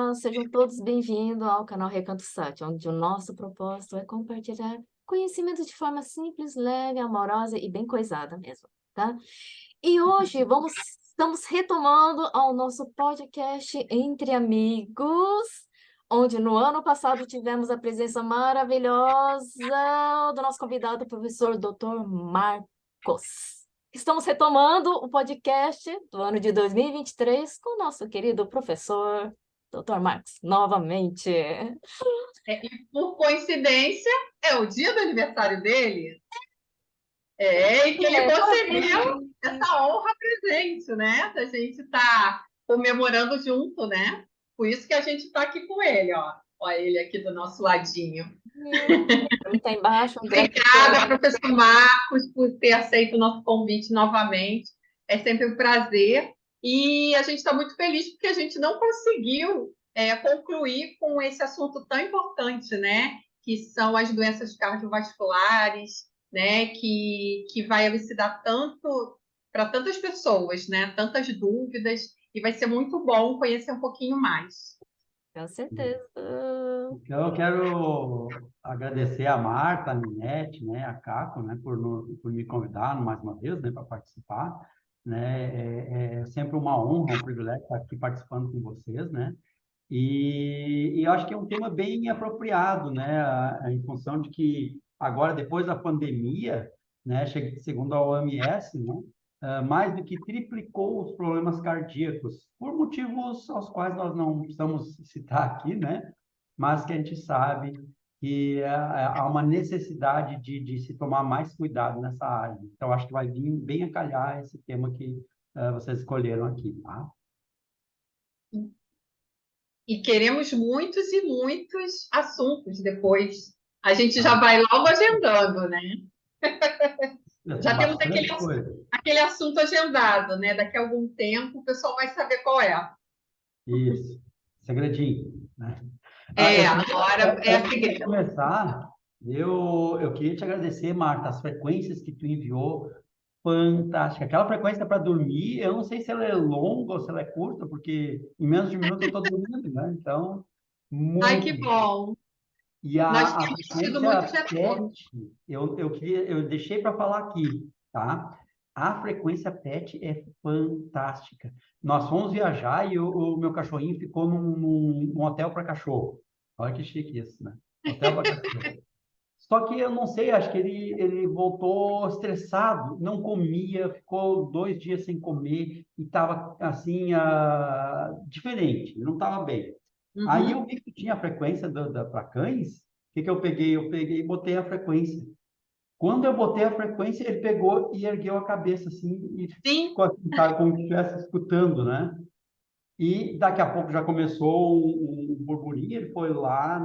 Olá, sejam todos bem-vindos ao canal Recanto Sat, onde o nosso propósito é compartilhar conhecimento de forma simples, leve, amorosa e bem coisada mesmo, tá? E hoje estamos retomando ao nosso podcast Entre Amigos, onde no ano passado tivemos a presença maravilhosa do nosso convidado, o professor Dr. Marcos. Estamos retomando o podcast do ano de 2023 com o nosso querido professor Dr. Marcos, novamente. E por coincidência, é o dia do aniversário dele. E que ele concedeu essa honra presente, né? Da gente estar comemorando junto, né? Por isso que a gente está aqui com ele, ó. Ó, ele aqui do nosso ladinho. Para mim está embaixo. Obrigada, professor Marcos, por ter aceito o nosso convite novamente. É sempre um prazer. E a gente está muito feliz porque a gente não conseguiu concluir com esse assunto tão importante, né? Que são as doenças cardiovasculares, né? Que vai elucidar tanto para tantas pessoas, né? Tantas dúvidas. E vai ser muito bom conhecer um pouquinho mais. Com certeza. Então, eu quero agradecer a Marta, a Ninete, né, a Caco, né, por me convidar mais uma vez, né, para participar, né, é sempre uma honra, um privilégio estar aqui participando com vocês, né, e eu acho que é um tema bem apropriado, né, em função de que agora, depois da pandemia, né, segundo a OMS, né, mais do que triplicou os problemas cardíacos, por motivos aos quais nós não precisamos citar aqui, né, mas que a gente sabe que há uma necessidade de se tomar mais cuidado nessa área. Então, acho que vai vir bem a calhar esse tema que vocês escolheram aqui, tá? E queremos muitos e muitos assuntos depois. A gente já vai logo agendando, né? Já temos aquele assunto agendado, né? Daqui a algum tempo o pessoal vai saber qual é. Isso, segredinho, né? Agora é segredo. Para começar, eu queria te agradecer, Marta, as frequências que tu enviou, fantástica. Aquela frequência para dormir, eu não sei se ela é longa ou se ela é curta, porque em menos de um minuto eu estou dormindo, né? Então, muito. Ai, que bom. E Nós a temos tido muito PET, eu deixei para falar aqui, tá? A frequência PET é fantástica. Nós fomos viajar e o meu cachorrinho ficou num hotel para cachorro. Olha que chique isso, né? Hotel para cachorro. Só que eu não sei, acho que ele voltou estressado, não comia, ficou 2 dias sem comer e estava assim, diferente, não estava bem. Uhum. Aí eu vi que tinha a frequência para cães, o que eu peguei? Eu peguei e botei a frequência. Quando eu botei a frequência, ele pegou e ergueu a cabeça assim e ficou assim, como se estivesse escutando, né? E daqui a pouco já começou um burburinho, ele foi lá,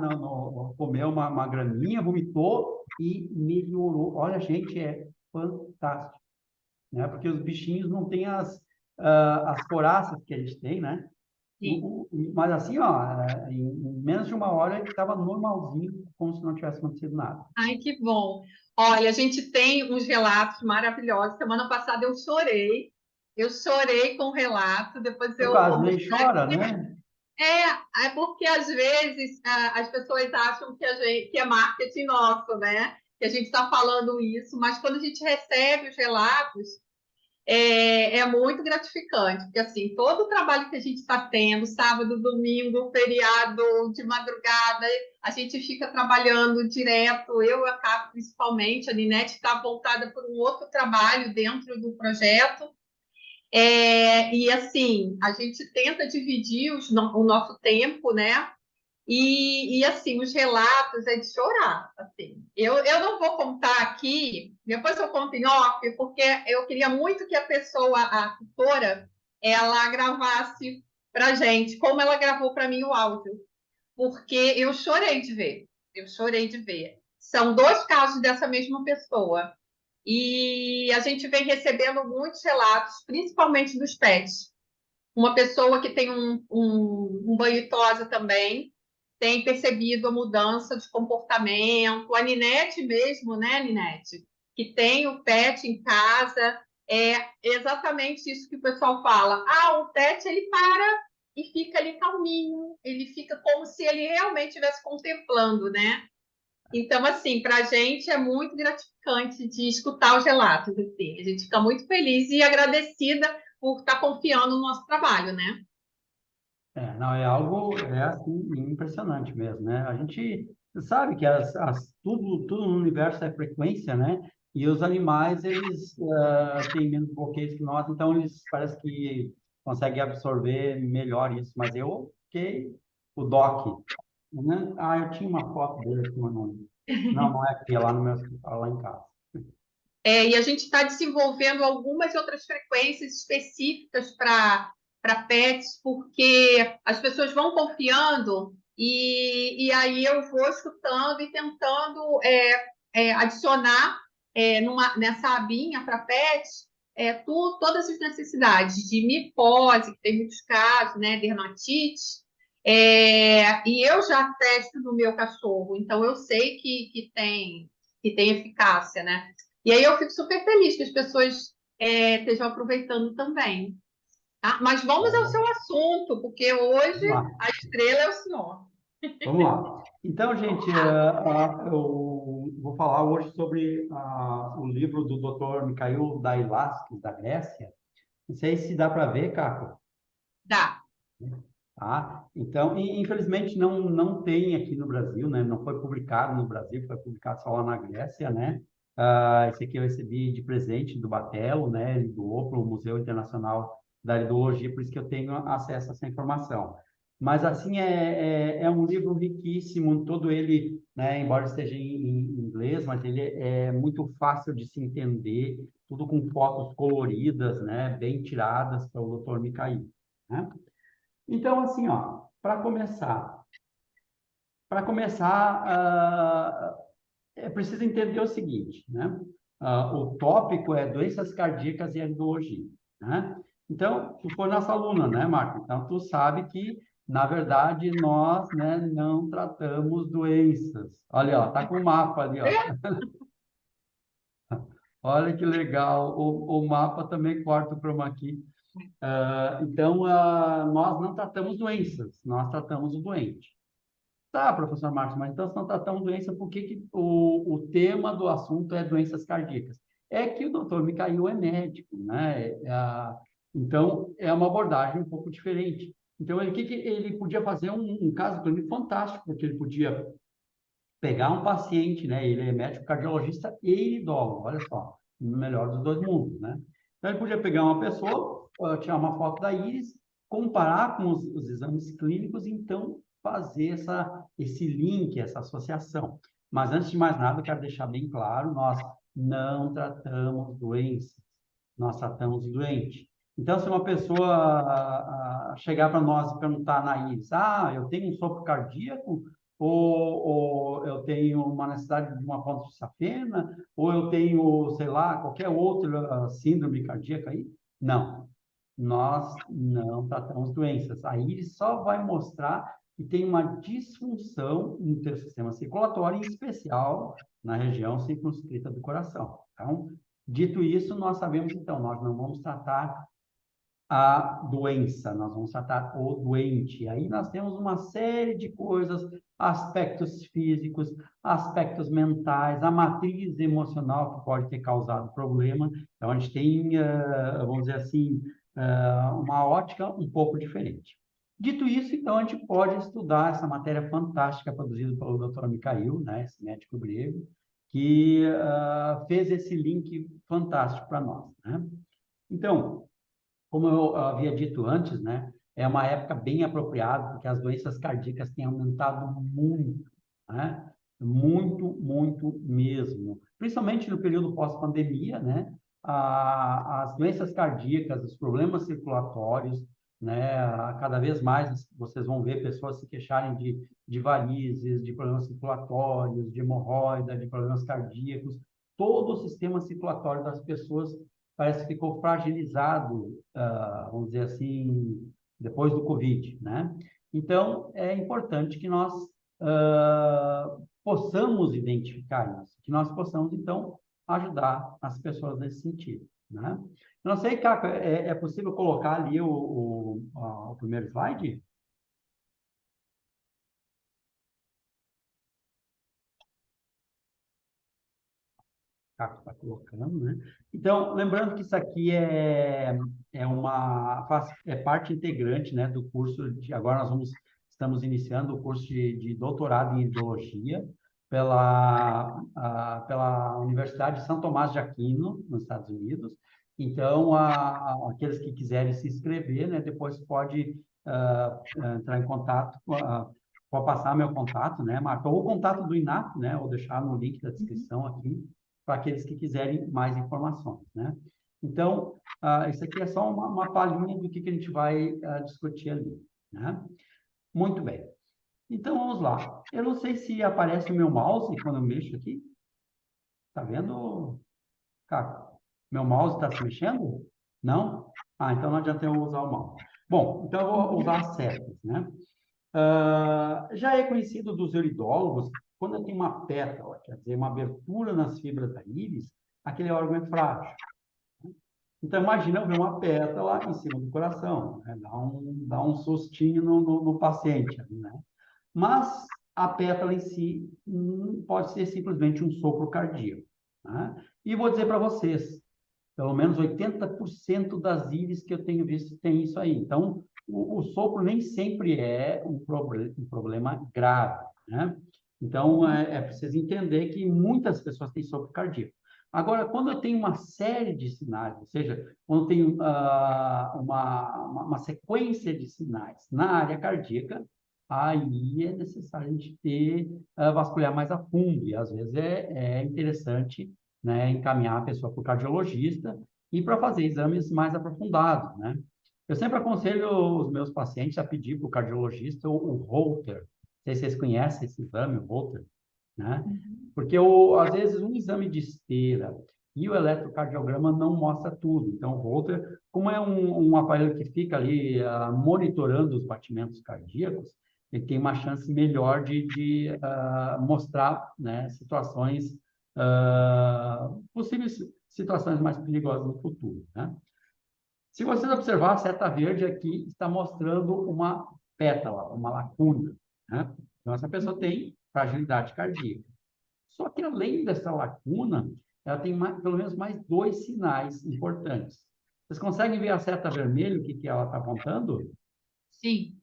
comeu uma graminha, vomitou e melhorou. Olha, gente, é fantástico, né? Porque os bichinhos não têm as coraças que a gente tem, né? Mas assim, ó, em menos de uma hora ele estava normalzinho, como se não tivesse acontecido nada. Ai, que bom. Olha, a gente tem uns relatos maravilhosos. Semana passada eu chorei. Eu chorei com o relato, depois eu... Quase nem chora, né? É porque às vezes as pessoas acham que é marketing nosso, né? Que a gente está falando isso, mas quando a gente recebe os relatos, é muito gratificante, porque assim, todo o trabalho que a gente está tendo, sábado, domingo, feriado, de madrugada, a gente fica trabalhando direto, eu e a Cá, principalmente, a Ninete está voltada por um outro trabalho dentro do projeto, e assim, a gente tenta dividir o nosso tempo, né? E assim, os relatos é de chorar. Assim. Eu não vou contar aqui, depois eu conto em off, porque eu queria muito que a pessoa, a tutora, ela gravasse para gente, como ela gravou para mim o áudio, porque eu chorei de ver. Eu chorei de ver. São 2 casos dessa mesma pessoa. E a gente vem recebendo muitos relatos, principalmente dos pets. Uma pessoa que tem um banho e tosa também, tem percebido a mudança de comportamento. A Ninete mesmo, né, Ninete? Que tem o pet em casa. É exatamente isso que o pessoal fala. O pet, ele para e fica ali calminho, ele fica como se ele realmente estivesse contemplando, né? Então, assim, para a gente é muito gratificante de escutar os relatos, assim. A gente fica muito feliz e agradecida por estar confiando no nosso trabalho, né? Não, é algo, assim, impressionante mesmo, né? A gente sabe que tudo no universo é frequência, né? E os animais, eles têm menos bloqueios que nós, então eles parece que conseguem absorver melhor isso. Mas eu fiquei o Doc, né? Ah, eu tinha uma foto dele aqui, mas não é aqui, é lá no meu hospital, lá em casa. E a gente está desenvolvendo algumas outras frequências específicas para pets, porque as pessoas vão confiando e aí eu vou escutando e tentando adicionar nessa abinha para pets todas as necessidades de micose, que tem muitos casos, né, dermatite, e eu já testo no meu cachorro, então eu sei que tem eficácia, né? E aí eu fico super feliz que as pessoas estejam aproveitando também. Tá? Mas vamos ao seu assunto, porque hoje Vamos lá. a estrela é o senhor. Vamos lá. Então, gente, eu vou falar hoje sobre o livro do Dr. Mikhail Dailaskis, da Grécia. Não sei se dá para ver, Caco. Dá. Tá? Então, infelizmente, não tem aqui no Brasil, né? Não foi publicado no Brasil, foi publicado só lá na Grécia, né? Esse aqui eu recebi de presente do Batelo, né? Ele doou para o Museu Internacional da Iridologia, por isso que eu tenho acesso a essa informação. Mas, assim, é um livro riquíssimo, todo ele, né? Embora esteja em inglês, mas ele é muito fácil de se entender, tudo com fotos coloridas, né? Bem tiradas pelo Dr. Mikhail, né? Então, assim, ó, para começar, é preciso entender o seguinte, né? O tópico é doenças cardíacas e alergologia, né? Então, tu foi nossa aluna, né, Marco? Então, tu sabe que, na verdade, nós, né, não tratamos doenças. Olha, ó, tá com o mapa ali, ó. Olha que legal. O mapa também corta o chroma key. Então, nós não tratamos doenças, nós tratamos o doente. Tá, professor Márcio, mas então se não tratamos doença, por que que o tema do assunto é doenças cardíacas? É que o doutor Mikhail é médico, né? Então, é uma abordagem um pouco diferente. Então, ele podia fazer um caso clínico fantástico, porque ele podia pegar um paciente, né? Ele é médico cardiologista e iridólogo, olha só, o melhor dos dois mundos, né? Então, ele podia pegar uma pessoa, tirar uma foto da íris, comparar com os exames clínicos, e então fazer esse link, essa associação. Mas, antes de mais nada, eu quero deixar bem claro, nós não tratamos doenças, nós tratamos o doente. Então, se uma pessoa chegar para nós e perguntar na íris, eu tenho um sopro cardíaco, ou eu tenho uma necessidade de uma ponte de safena, ou eu tenho, sei lá, qualquer outra síndrome cardíaca aí. Não, nós não tratamos doenças. A íris só vai mostrar que tem uma disfunção no teu sistema circulatório, em especial na região circunscrita do coração. Então, dito isso, nós sabemos, então, nós não vamos tratar a doença, nós vamos tratar o doente. Aí nós temos uma série de coisas, aspectos físicos, aspectos mentais, a matriz emocional que pode ter causado problema. Então, a gente tem, vamos dizer assim, uma ótica um pouco diferente. Dito isso, então, a gente pode estudar essa matéria fantástica produzida pelo Dr. Mikhail, né, esse médico grego, que fez esse link fantástico para nós, né? Então, como eu havia dito antes, né, é uma época bem apropriada, porque as doenças cardíacas têm aumentado muito, né? Muito, muito mesmo. Principalmente no período pós-pandemia, né? As doenças cardíacas, os problemas circulatórios, né? Cada vez mais vocês vão ver pessoas se queixarem de varizes, de problemas circulatórios, de hemorroida, de problemas cardíacos. Todo o sistema circulatório das pessoas parece que ficou fragilizado, vamos dizer assim, depois do Covid, né? Então, é importante que nós possamos identificar isso, que nós possamos, então, ajudar as pessoas nesse sentido, né? Eu não sei, Caco, é possível colocar ali o primeiro slide? Caco está colocando, né? Então, lembrando que isso aqui é parte integrante, né, do curso de, agora estamos iniciando o curso de doutorado em hidrologia pela Universidade de São Tomás de Aquino, nos Estados Unidos. Então, aqueles que quiserem se inscrever, né, depois pode entrar em contato, pode passar meu contato, né, Marta, ou o contato do INAP, né, ou deixar no link da descrição aqui, para aqueles que quiserem mais informações, né? Então, isso aqui é só uma palhinha do que a gente vai discutir ali, né? Muito bem. Então, vamos lá. Eu não sei se aparece o meu mouse quando eu mexo aqui. Tá vendo, Caco? Meu mouse está se mexendo? Não? Então não adianta eu usar o mouse. Bom, então eu vou usar as setas, né? Já é conhecido dos iridólogos, quando tem uma pétala, quer dizer, uma abertura nas fibras da íris, aquele órgão é frágil. Então, imagina eu ver uma pétala em cima do coração, né? Dá um sustinho no paciente, né? Mas a pétala em si pode ser simplesmente um sopro cardíaco, né? E vou dizer para vocês, pelo menos 80% das íris que eu tenho visto tem isso aí. Então, o sopro nem sempre é um problema grave, né? Então, é preciso entender que muitas pessoas têm sopro cardíaco. Agora, quando eu tenho uma série de sinais, ou seja, quando eu tenho uma sequência de sinais na área cardíaca, aí é necessário a gente vasculhar mais a fundo. E, às vezes, é interessante, né, encaminhar a pessoa para o cardiologista e para fazer exames mais aprofundados, né? Eu sempre aconselho os meus pacientes a pedir para o cardiologista o Holter. Não sei se vocês conhecem esse exame, o Holter, né? Porque, às vezes, um exame de esteira e o eletrocardiograma não mostra tudo. Então, o Holter, como é um aparelho que fica ali monitorando os batimentos cardíacos, ele tem uma chance melhor de mostrar, né, possíveis situações mais perigosas no futuro, né? Se vocês observar, a seta verde aqui está mostrando uma pétala, uma lacuna, né? Então, essa pessoa tem fragilidade cardíaca. Só que, além dessa lacuna, ela tem pelo menos mais dois sinais importantes. Vocês conseguem ver a seta vermelha, o que ela está apontando? Sim.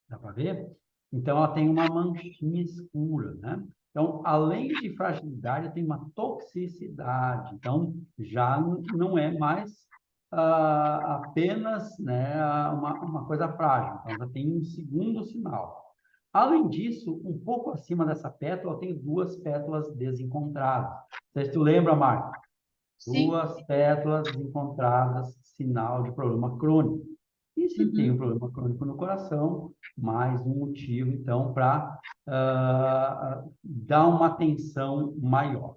Dá para ver? Então, ela tem uma manchinha escura, né? Então, além de fragilidade, tem uma toxicidade. Então, já não é mais apenas, né, uma coisa frágil. Então, já tem um segundo sinal. Além disso, um pouco acima dessa pétala, tem duas pétalas desencontradas. Não sei se tu lembra, Marco? Sim. Duas pétalas desencontradas, sinal de problema crônico. E se tem um problema crônico no coração, mais um motivo, então, para dar uma atenção maior.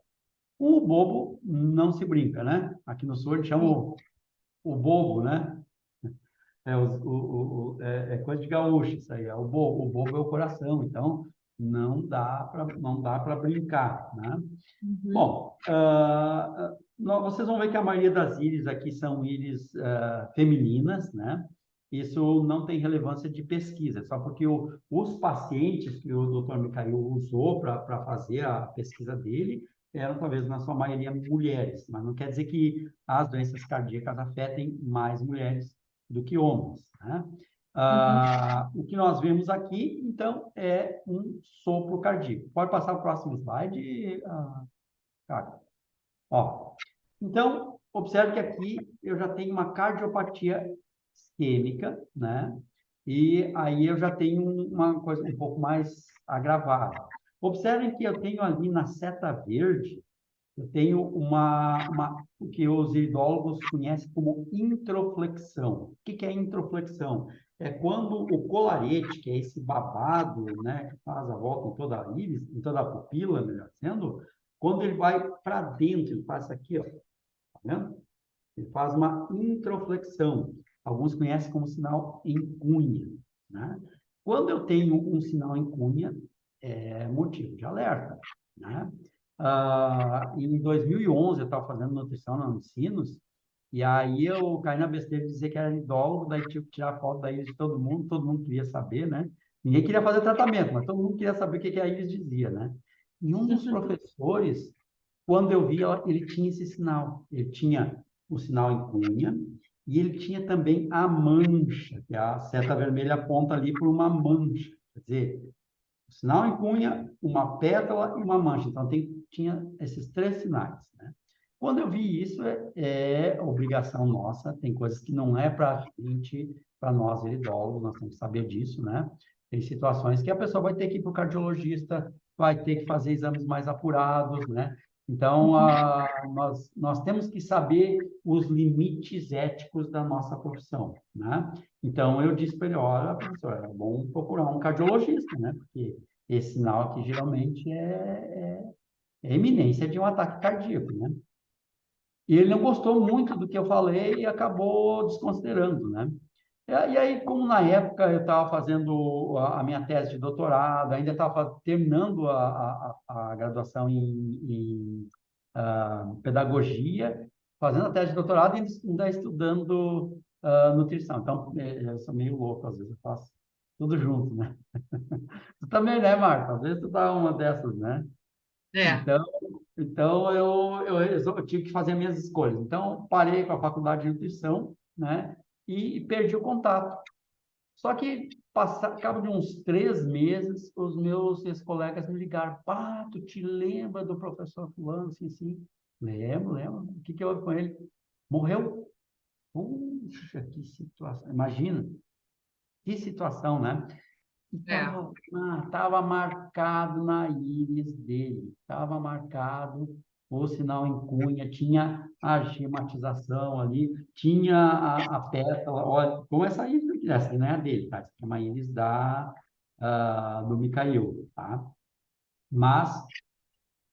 O bobo não se brinca, né? Aqui no sul a gente chama o bobo, né? É coisa de gaúcho isso aí. O bobo é o coração, então não dá para brincar, né? Bom, vocês vão ver que a maioria das íris aqui são íris femininas, né? Isso não tem relevância de pesquisa, só porque os pacientes que o Dr. Micael usou para fazer a pesquisa dele eram, talvez, na sua maioria, mulheres, mas não quer dizer que as doenças cardíacas afetem mais mulheres do que homens, né? O que nós vemos aqui, então, é um sopro cardíaco. Pode passar o próximo slide, Cara. Ó, então, observe que aqui eu já tenho uma cardiopatia isquêmica, né? E aí eu já tenho uma coisa um pouco mais agravada. Observem que eu tenho ali na seta verde, eu tenho o que os iridólogos conhecem como introflexão. O que é introflexão? É quando o colarete, que é esse babado, né, que faz a volta em toda a íris, em toda a pupila, melhor dizendo, quando ele vai para dentro, ele faz isso aqui, ó, tá vendo? Ele faz uma introflexão. Alguns conhecem como sinal em cunha, né? Quando eu tenho um sinal em cunha, é motivo de alerta, né? Em 2011, eu estava fazendo nutrição na Unicinos E aí eu caí na besteira de dizer que era idólogo, daí tive que tirar foto da íris de todo mundo queria saber, né? Ninguém queria fazer tratamento, mas todo mundo queria saber o que a íris dizia, né? E um dos professores, quando eu vi, ele tinha esse sinal. Ele tinha o sinal em cunha e ele tinha também a mancha, que a seta vermelha aponta ali por uma mancha. Quer dizer, o sinal em cunha, uma pétala e uma mancha. Então, tinha esses três sinais, né? Quando eu vi isso, é obrigação nossa, tem coisas que não é para a gente, para nós iridólogos, nós temos que saber disso, né? Tem situações que a pessoa vai ter que ir para o cardiologista, vai ter que fazer exames mais apurados, né? Então, nós temos que saber os limites éticos da nossa profissão, né? Então, eu disse para ele, olha, professor, é bom procurar um cardiologista, né? Porque esse sinal aqui, geralmente, é iminência de um ataque cardíaco, né? E ele não gostou muito do que eu falei e acabou desconsiderando, né? E aí, como na época eu estava fazendo a minha tese de doutorado, ainda estava terminando a graduação em pedagogia, fazendo a tese de doutorado e ainda estudando nutrição. Então, eu sou meio louco, às vezes eu faço tudo junto, né? Tu também, né, Marta? Às vezes tu tá uma dessas, né? É. Então, eu tive que fazer minhas escolhas. Então, parei com a faculdade de nutrição, né? E perdi o contato. Só que, cabo de uns 3 meses, os meus ex-colegas me ligaram. Pá, tu te lembra do professor fulano, assim, assim? Lembro, lembro. O que houve com ele? Morreu. Puxa, que situação. Imagina, que situação, né? E É. tava marcado na íris dele, estava marcado o sinal em cunha, tinha a gematização ali, tinha a pétala, olha, como essa íris aqui, essa não é a dele, tá? Essa aqui é uma íris do Mikhail, tá? Mas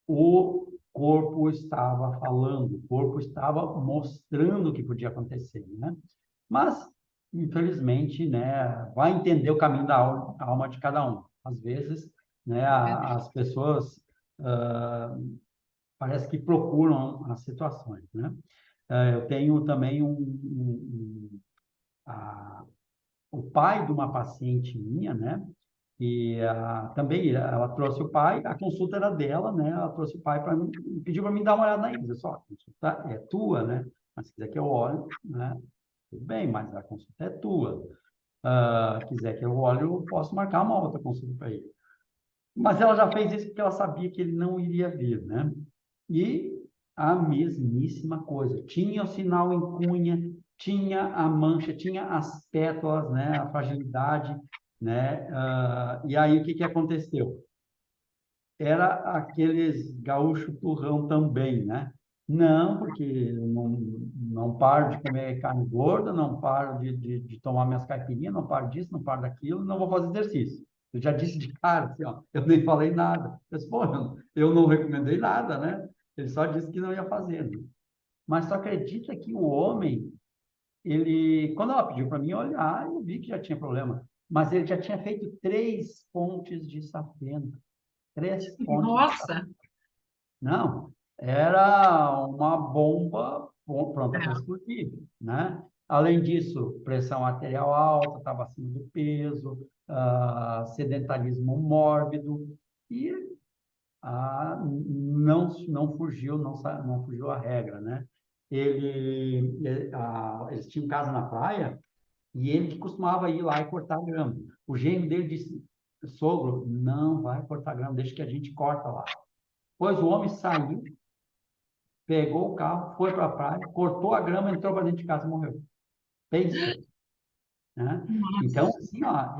o corpo estava falando, o corpo estava mostrando o que podia acontecer, né? Mas, infelizmente, né, vai entender o caminho da alma de cada um. Às vezes, né, as pessoas parece que procuram as situações, né? Eu tenho também o pai de uma paciente minha, né? E também ela trouxe o pai, a consulta era dela, né? Ela trouxe o pai para mim, pediu para mim dar uma olhada na íris. Só, a consulta é tua, né? Mas se quiser que eu olhe, né? Tudo bem, mas a consulta é tua. Quiser que eu olhe, eu posso marcar uma outra consulta para ele. Mas ela já fez isso porque ela sabia que ele não iria vir, né? E a mesmíssima coisa. Tinha o sinal em cunha, tinha a mancha, tinha as pétalas, né? A fragilidade, né? E aí, o que aconteceu? Era aqueles gaúcho turrão também, né? Não, porque eu não paro de comer carne gorda, não paro de tomar minhas caipirinhas, não paro disso, não paro daquilo, não vou fazer exercício. Eu já disse de cara, assim, ó, eu nem falei nada. Eu disse, pô, eu não recomendei nada, né? Ele só disse que não ia fazer, né? Mas tu acredita que o homem, quando ela pediu para mim olhar, eu vi que já tinha problema, mas ele já tinha feito 3 pontes de safena. 3 pontes de safena. Nossa. Não, era uma bomba pronta para É. explodir, né? Além disso, pressão arterial alta, estava acima do peso, sedentarismo mórbido e não fugiu a regra, né? Eles tinham casa na praia e ele que costumava ir lá e cortar grama. O genro dele disse, sogro, não vai cortar grama, deixa que a gente corta lá. Pois o homem saiu, pegou o carro, foi para a praia, cortou a grama, entrou para dentro de casa e morreu. Pensa, né? Então, Nossa. assim, ó,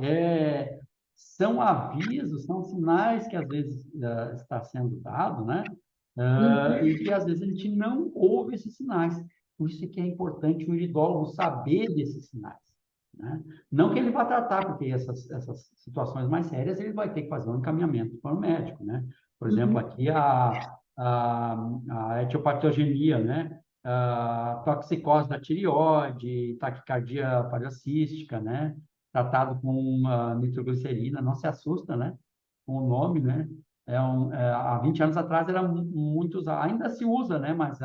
são avisos, são sinais que às vezes está sendo dado, né? Uhum. E que às vezes a gente não ouve esses sinais. Por isso que é importante o iridólogo saber desses sinais, né? Não que ele vá tratar, porque essas situações mais sérias ele vai ter que fazer um encaminhamento para o médico, né? Por exemplo, Uhum. aqui a etiopatogenia, né? Toxicose da tireoide, taquicardia paroxística, né? Tratado com nitroglicerina, não se assusta, né? Com o nome, né? Há 20 anos atrás era muito usado, ainda se usa, né? Mas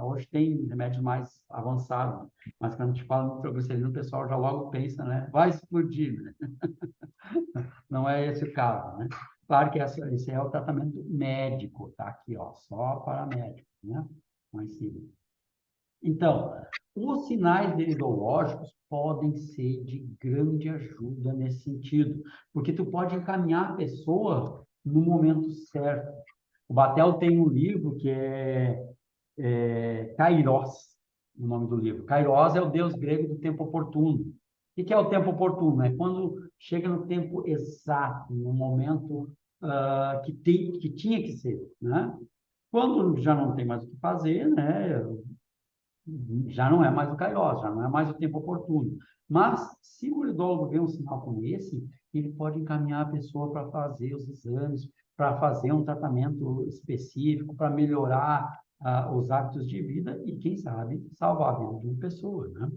hoje tem remédios mais avançados. Mas quando a gente fala no nitroglicerina, o pessoal já logo pensa, né? Vai explodir, né? Não é esse o caso, né? Claro que esse é o tratamento médico, tá aqui, ó, só para médicos, né? Conhecido. Então, os sinais iridológicos podem ser de grande ajuda nesse sentido, porque tu pode encaminhar a pessoa no momento certo. O Batel tem um livro que é Kairos, o nome do livro. Kairos é o deus grego do tempo oportuno. O que é o tempo oportuno? É quando chega no tempo exato, no momento que tinha que ser, né? Quando já não tem mais o que fazer, né? Já não é mais o Kairos, já não é mais o tempo oportuno. Mas, se o uridólogo vê um sinal como esse, ele pode encaminhar a pessoa para fazer os exames, para fazer um tratamento específico, para melhorar os hábitos de vida e, quem sabe, salvar a vida de uma pessoa, né?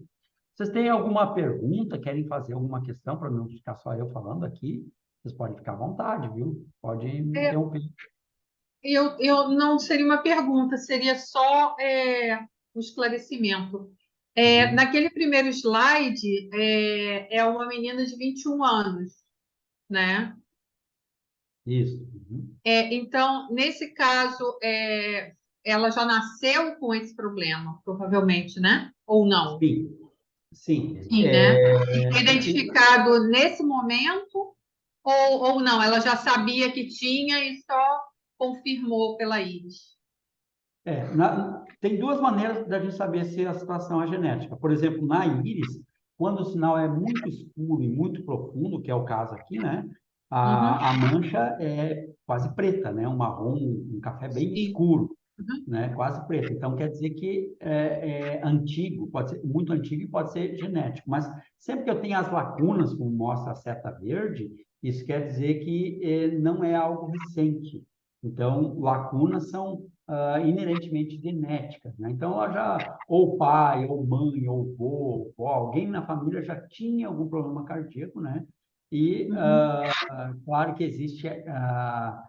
Vocês têm alguma pergunta? Querem fazer alguma questão para não ficar só eu falando aqui? Vocês podem ficar à vontade, viu? Pode me É, interromper. eu não seria uma pergunta, seria só um esclarecimento. Uhum. Naquele primeiro slide, é uma menina de 21 anos, né? Isso. Uhum. Então, nesse caso, ela já nasceu com esse problema, provavelmente, né? Ou não? Sim, sim. Sim, né? E foi identificado nesse momento, ou não? Ela já sabia que tinha e só confirmou pela íris. Tem duas maneiras da gente saber se a situação é genética. Por exemplo, na íris, quando o sinal é muito escuro e muito profundo, que é o caso aqui, né? Uhum, A mancha é quase preta, né? Um marrom, um café bem sim. escuro, Uhum, né? Quase preto. Então, quer dizer que é antigo, pode ser muito antigo e pode ser genético. Mas sempre que eu tenho as lacunas, como mostra a seta verde, isso quer dizer que não é algo recente. Então, lacunas são inerentemente genéticas, né? Então, ela já, ou pai, ou mãe, ou avô, ou alguém na família já tinha algum problema cardíaco, né? E, uhum, claro que existe a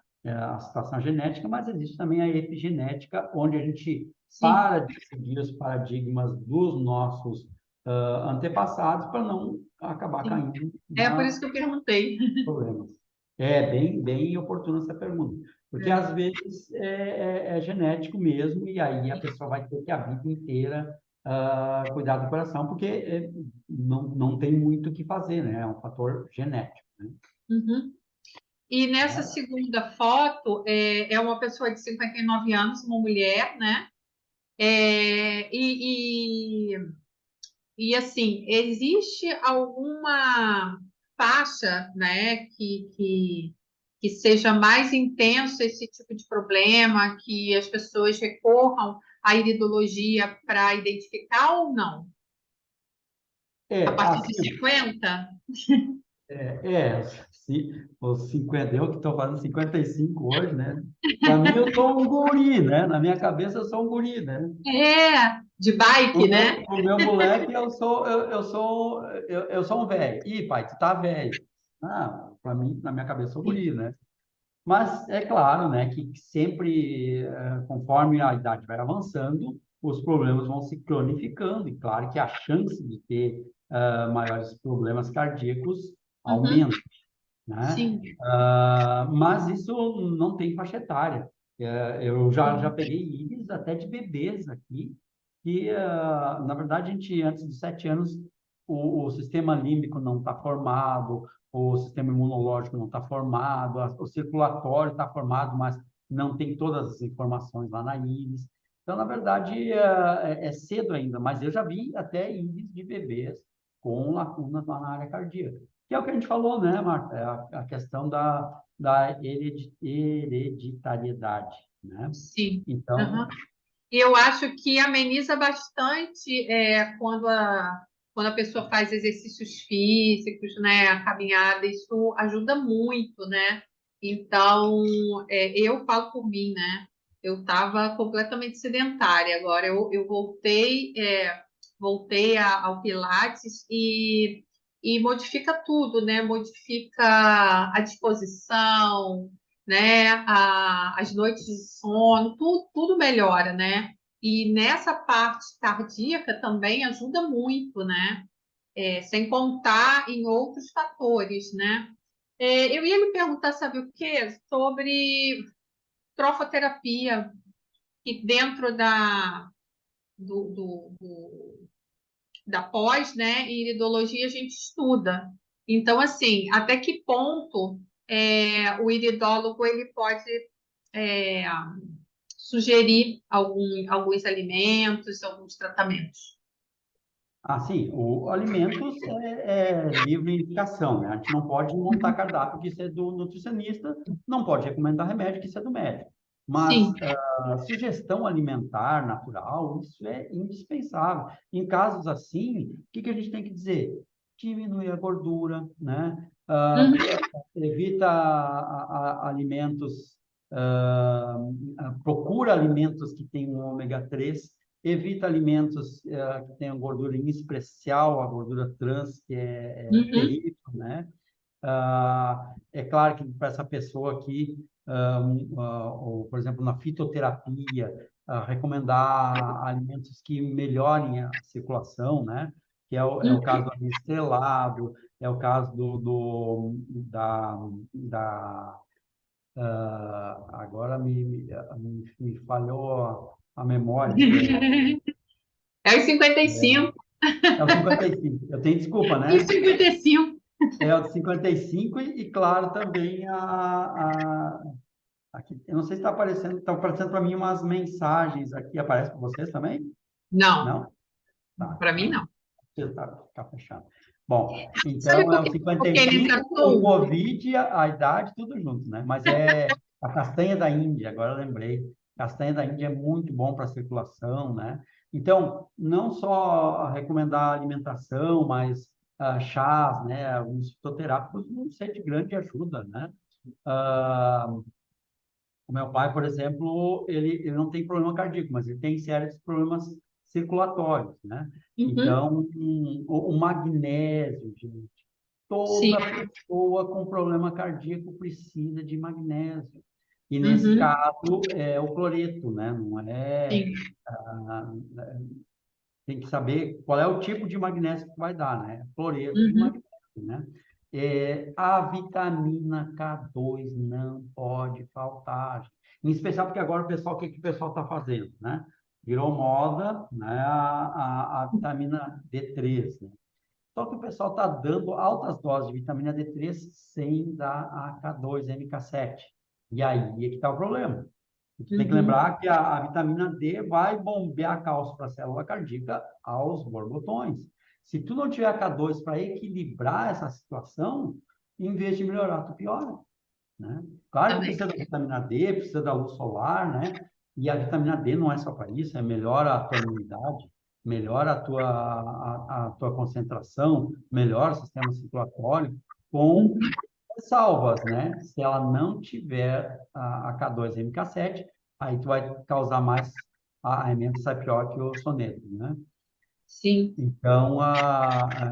situação genética, mas existe também a epigenética, onde a gente sim. para de seguir os paradigmas dos nossos antepassados para não acabar Sim. caindo É por na isso que eu perguntei. problemas. É bem oportuna essa pergunta, porque É, às vezes é genético mesmo, e aí a pessoa vai ter que a vida inteira cuidar do coração, porque não tem muito o que fazer, né? É um fator genético, né? uhum. E nessa segunda foto, é uma pessoa de 59 anos, uma mulher, né? É, e, e, e assim, existe alguma faixa, né, que seja mais intenso esse tipo de problema, que as pessoas recorram à iridologia para identificar ou não? A partir de Assim, 50? os 50, eu que estou fazendo 55 hoje, né? Para mim, eu sou um guri, né? Na minha cabeça, eu sou um guri, né? De bike, né? O meu moleque, eu sou um velho. Ih, pai, tu tá velho. Ah, para mim, na minha cabeça, eu sou Sim. guri, né? Mas é claro, né, que sempre, conforme a idade vai avançando, os problemas vão se cronificando, e claro que a chance de ter maiores problemas cardíacos Uhum. aumenta, né? Sim. Mas isso não tem faixa etária. Eu já Sim. peguei íris até de bebês aqui, que, na verdade, a gente, antes dos 7 anos, o sistema límbico não está formado, o sistema imunológico não está formado, o circulatório está formado, mas não tem todas as informações lá na íris. Então, na verdade, é cedo ainda, mas eu já vi até íris de bebês com lacunas lá na área cardíaca. Que é o que a gente falou, né, Marta? É a questão da hereditariedade, né? Sim. Então, Uhum. E eu acho que ameniza bastante quando a pessoa faz exercícios físicos, né? A caminhada, isso ajuda muito, né? Então, eu falo por mim, né? Eu estava completamente sedentária, agora eu voltei ao Pilates e modifica tudo, né? Modifica a disposição, né? As noites de sono, tudo melhora, né? E nessa parte cardíaca também ajuda muito, né? Sem contar em outros fatores, né? Eu ia lhe perguntar, sabe o quê? Sobre trofoterapia, que dentro da pós, né, em iridologia a gente estuda. Então, assim, até que ponto o iridólogo ele pode é, sugerir alguns alimentos, alguns tratamentos? Sim, o alimentos é livre indicação, né? A gente não pode montar cardápio, que isso é do nutricionista, não pode recomendar remédio, que isso é do médico. Mas Sim. sugestão alimentar natural, isso é indispensável. Em casos assim, o que a gente tem que dizer? Diminuir a gordura, né? Uhum. Evita alimentos, procura alimentos que tenham ômega 3. Evita alimentos que tenham gordura, em especial a gordura trans, que é Uhum. terrível, né? É claro que para essa pessoa aqui, ou, por exemplo, na fitoterapia, recomendar alimentos que melhorem a circulação, né? Que é o caso do estrelado, é o caso agora me falhou a memória, É os 55. é o 55. Eu tenho desculpa, Os né? 55. É o de 55 claro, também aqui, eu não sei se está aparecendo para mim umas mensagens aqui, aparece para vocês também? Não, Não? Tá, para mim então, não. ficar fechando. Bom, Sabe então é o por que ele 55, o tratou? Covid, a idade, tudo junto, né? Mas é a castanha da Índia, agora eu lembrei. Castanha da Índia é muito bom para a circulação, né? Então, não só recomendar alimentação, mas chás, né? Alguns fitoterápicos vão ser de grande ajuda, né? Ah, o meu pai, por exemplo, ele não tem problema cardíaco, mas ele tem sérios problemas circulatórios, né? Uhum. Então, o magnésio, gente, Sim. toda pessoa com problema cardíaco precisa de magnésio. E nesse Uhum. caso é o cloreto, né? Não é. Sim. ah, Tem que saber qual é o tipo de magnésio que vai dar, né? Cloreto e Uhum. magnésio, né? A vitamina K2 não pode faltar. Em especial porque agora o pessoal, o que o pessoal está fazendo, né? Virou moda, né? A vitamina D3, né? Só que o pessoal está dando altas doses de vitamina D3 sem dar a K2, MK7. E aí é que está o problema. Tu tem que Uhum. lembrar que a vitamina D vai bombear cálcio para a célula cardíaca aos borbotões. Se tu não tiver K2 para equilibrar essa situação, em vez de melhorar, tu piora, né? Claro que Também. precisa da vitamina D, precisa da luz solar, né? E a vitamina D não é só para isso, melhora a tua imunidade, melhora a tua concentração, melhora o sistema circulatório, com Uhum. salvas, né? Se ela não tiver a K2 e MK7, aí tu vai causar mais a emenda sai pior que o soneto, né? Sim. Então,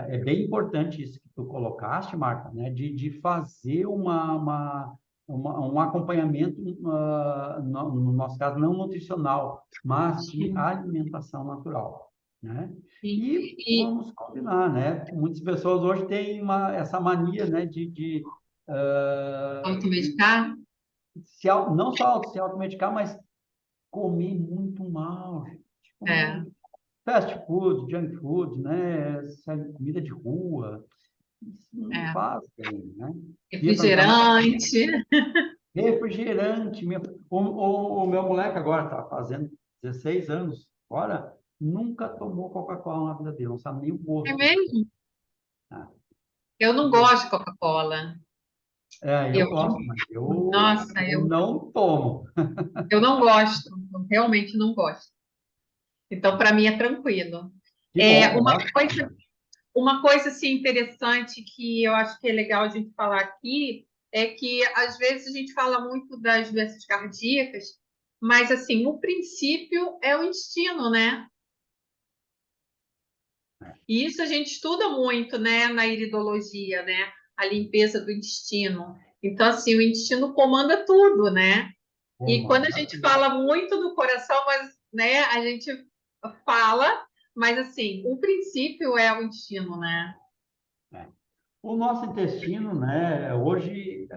é bem importante isso que tu colocaste, Marta, né? De fazer um acompanhamento, no nosso caso, não nutricional, mas de Sim. alimentação natural, né? Sim. E E vamos combinar, né? Muitas pessoas hoje têm essa mania, né? Ah, automedicar? não só se automedicar, mas comer muito mal, gente. É. Comer fast food, junk food, né? Comida de rua, isso não É. faz bem, né? Dia para entrar na Refrigerante. refrigerante. O meu moleque agora está fazendo 16 anos, agora nunca tomou Coca-Cola na vida dele, não sabe nem o É gosto. mesmo? Ah, Eu não e- gosto de Coca-Cola. eu Eu, gosto, mas nossa, eu não tomo. eu não gosto. Eu realmente não gosto. Então, para mim é tranquilo. Que É bom, ótimo. uma coisa assim, interessante que eu acho que é legal a gente falar aqui é que às vezes a gente fala muito das doenças cardíacas, mas assim, o princípio é o intestino, né? E isso a gente estuda muito, né, na iridologia, né? A limpeza do intestino. Então, assim, o intestino comanda tudo, né? E quando a Comanda gente tudo. fala muito do coração, mas, né, a gente fala, mas assim, o princípio é o intestino, né? É. O nosso intestino, né, hoje,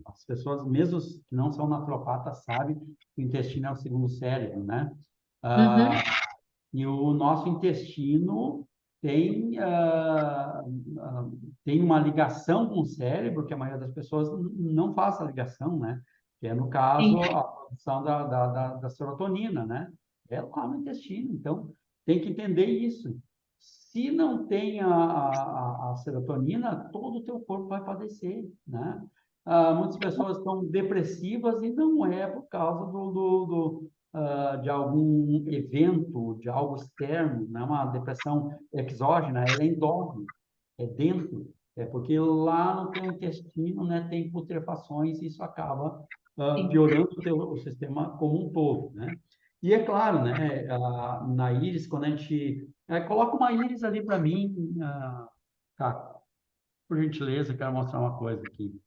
as pessoas, mesmo que não são naturopatas, sabem que o intestino é o segundo cérebro, né? Uhum. Ah, e o nosso intestino tem, tem uma ligação com o cérebro, que a maioria das pessoas não faz a ligação, né? Que é, no caso, Sim, a produção da serotonina, né? É lá no intestino. Então, tem que entender isso. Se não tem a serotonina, todo o teu corpo vai padecer, né? Muitas pessoas estão depressivas e não é por causa de algum evento, de algo externo, não é uma depressão exógena, ela é endógena, é dentro, é porque lá no teu intestino, né, tem putrefações e isso acaba sim. piorando o sistema como um todo, né? E é claro, né, na íris, quando a gente... coloca uma íris ali para mim, tá, por gentileza, quero mostrar uma coisa aqui.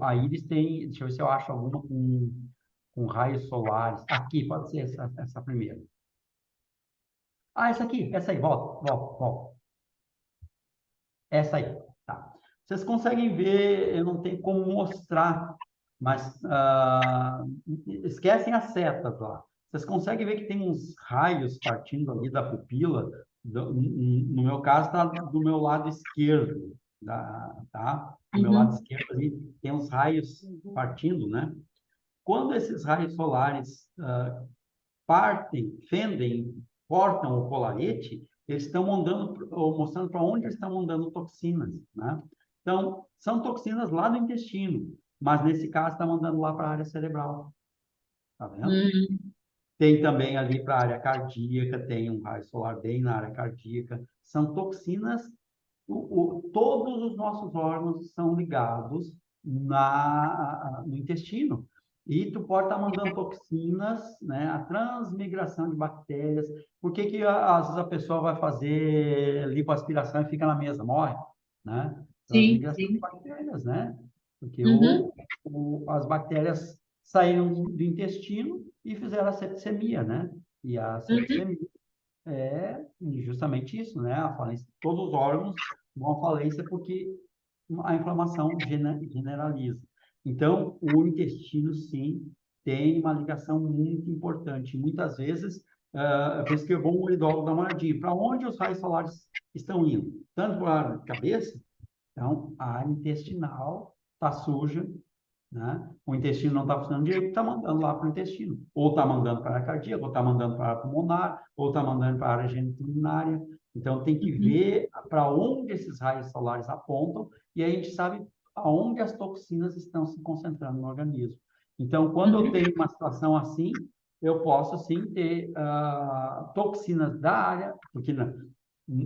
A íris tem, deixa eu ver se eu acho alguma com raios solares. Aqui, pode ser essa primeira. Essa aí, volta, volta, volta. Essa aí, tá. Vocês conseguem ver, eu não tenho como mostrar, mas esquecem as setas lá. Vocês conseguem ver que tem uns raios partindo ali da pupila, no meu caso, está do meu lado esquerdo, tá? Do meu lado Uhum. esquerdo ali tem uns raios partindo, né? Quando esses raios solares partem, fendem, cortam o colarete, eles estão mostrando para onde estão mandando toxinas, né? Então, são toxinas lá do intestino, mas nesse caso está mandando lá para a área cerebral, tá vendo? Uhum. Tem também ali para a área cardíaca, tem um raio solar bem na área cardíaca. São toxinas, todos os nossos órgãos são ligados no intestino. E tu pode estar mandando toxinas, né? A transmigração de bactérias. Por que que às vezes a pessoa vai fazer lipoaspiração e fica na mesa, morre, né? Sim, Transmigração de sim. bactérias, né? Porque Uhum. as bactérias saíram do intestino e fizeram a septicemia, né? E a Uhum. septicemia é justamente isso, né? A falência, todos os órgãos vão à falência porque a inflamação generaliza. Então, o intestino, sim, tem uma ligação muito importante. Muitas vezes, é por isso que é bom o idoso dar uma olhadinha. Para onde os raios solares estão indo? Tanto para a cabeça, então, a área intestinal está suja, né? O intestino não está funcionando direito, está mandando lá para o intestino. Ou está mandando para a área cardíaca, ou está mandando para a área pulmonar, ou está mandando para a área geniturinária. Então, tem que Uhum. ver para onde esses raios solares apontam e aí a gente sabe aonde as toxinas estão se concentrando no organismo. Então, quando eu Uhum. tenho uma situação assim, eu posso, sim, ter toxinas da área, porque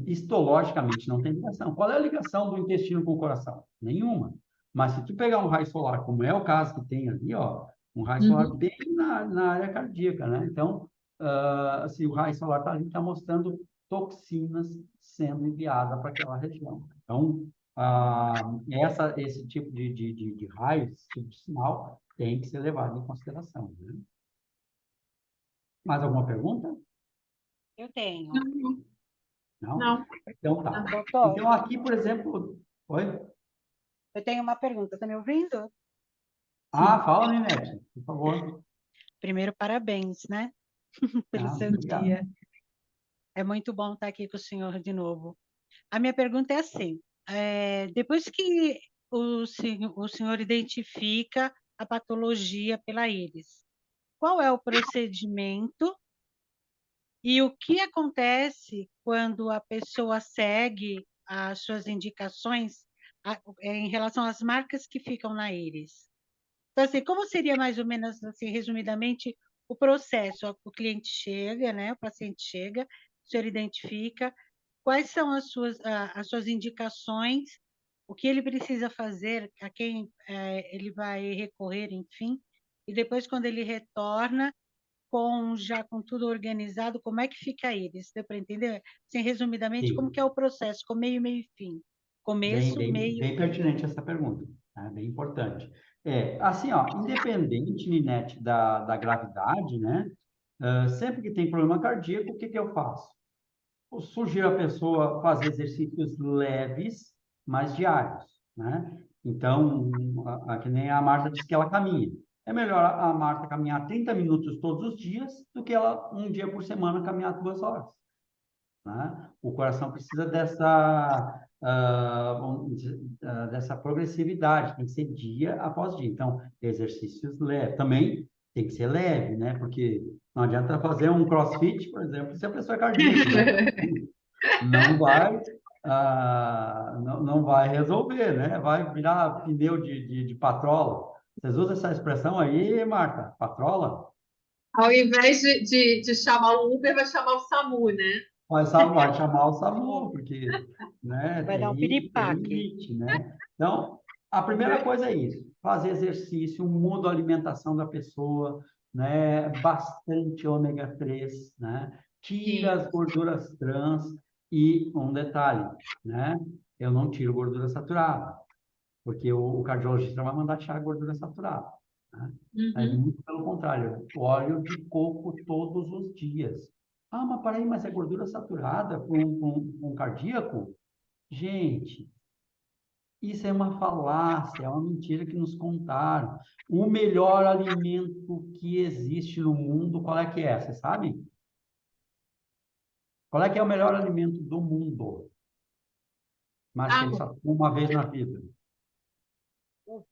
histologicamente não tem ligação. Qual é a ligação do intestino com o coração? Nenhuma. Mas se tu pegar um raio solar, como é o caso que tem ali, ó, um raio solar Uhum. bem na área cardíaca, né? Então, se o raio solar está ali, está mostrando toxinas sendo enviadas para aquela região. Então, esse tipo de raio, esse tipo de sinal, tem que ser levado em consideração, né? Mais alguma pergunta? Eu tenho. Não, Não? não. Então, tá. Doutor, Então, aqui, por exemplo... Oi? eu tenho uma pergunta. Está me ouvindo? Sim. Fala, Ninete, por favor. Primeiro, parabéns, né? Pelo seu Obrigado. dia. É muito bom estar aqui com o senhor de novo. A minha pergunta é assim: depois que o senhor identifica a patologia pela íris, qual é o procedimento e o que acontece quando a pessoa segue as suas indicações em relação às marcas que ficam na íris? Então, assim, como seria mais ou menos, assim, resumidamente, o processo? O cliente chega, né? O paciente chega, o senhor identifica quais são as suas indicações, o que ele precisa fazer, a quem ele vai recorrer, enfim, e depois, quando ele retorna, já com tudo organizado, como é que fica eles? Deu para entender? Assim, resumidamente, como que é Sim. o processo, com meio e fim? Começo, meio Bem e fim. pertinente essa pergunta, né? Bem importante. Assim, ó, independente, Ninete, da gravidade, né? Sempre que tem problema cardíaco, o que que eu faço? Eu sugiro a pessoa fazer exercícios leves, mas diários, né? Então, que nem a Marta disse que ela caminha. É melhor a Marta caminhar 30 minutos todos os dias do que ela, um dia por semana, caminhar 2 horas, né? O coração precisa vamos dizer, dessa progressividade, tem que ser dia após dia. Então, exercícios leves. Também tem que ser leve, né? Porque não adianta fazer um CrossFit, por exemplo, se a pessoa é cardíaca, né? Não vai, não vai resolver, né? Vai virar pneu de patrola. Vocês usam essa expressão aí, Marta? Patrola? Ao invés de chamar o Uber, vai chamar o SAMU, né? Vai chamar o SAMU, porque, né, Vai dar um tem piripaque. limite, né? Então, a primeira coisa é isso, fazer exercício, muda a alimentação da pessoa, né? Bastante ômega 3, né? Tira Sim. as gorduras trans e um detalhe, né? Eu não tiro gordura saturada, porque o cardiologista vai mandar tirar gordura saturada, né? É Uhum. muito pelo contrário, óleo de coco todos os dias. Ah, mas para aí, mas é gordura saturada para um cardíaco? Gente, isso é uma falácia, é uma mentira que nos contaram. O melhor alimento que existe no mundo, qual é que é? Você sabe? Qual é que é o melhor alimento do mundo? Mas que a gente Água. só come uma vez na vida. Não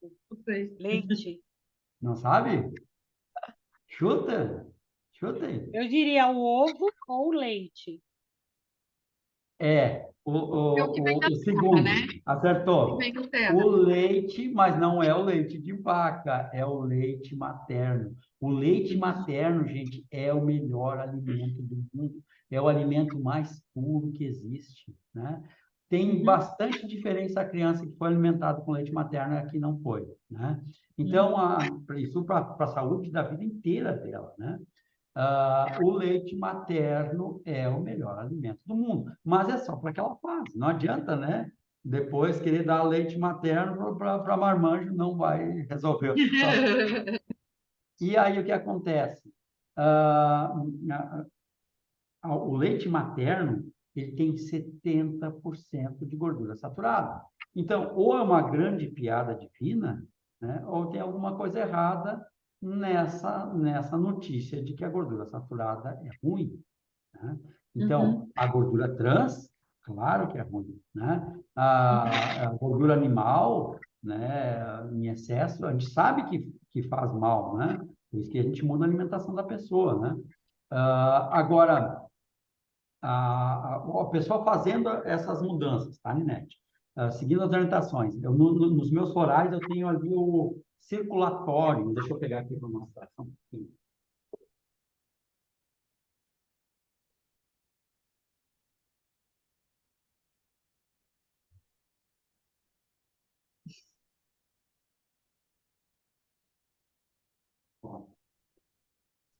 sei. Leite. Não sabe? Chuta, chuta aí. Eu diria o ovo ou o leite. É, É o que vem da o terra, né? segundo, O que acertou. vem da terra. O leite, mas não é o leite de vaca, é o leite materno. O leite materno, gente, é o melhor alimento do mundo. É o alimento mais puro que existe, né? Tem Uhum. bastante diferença a criança que foi alimentada com leite materno e a que não foi, né? Então, Uhum. isso para a saúde da vida inteira dela, né? O leite materno é o melhor alimento do mundo, mas é só para aquela fase. Não adianta, né? Depois querer dar leite materno para marmanjo, não vai resolver a situação. E aí o que acontece? Ah, o leite materno ele tem 70% de gordura saturada. Então, ou é uma grande piada divina, né? Ou tem alguma coisa errada nessa notícia de que a gordura saturada é ruim, né? Uhum. Então, a gordura trans, claro que é ruim, né? Uhum. A gordura animal, né, em excesso, a gente sabe que faz mal, né? Por isso que a gente muda a alimentação da pessoa, né? Agora, a pessoa fazendo essas mudanças, tá, Ninete? Seguindo as orientações. Nos meus florais, eu tenho ali o circulatório. Deixa eu pegar aqui para mostrar só um pouquinho.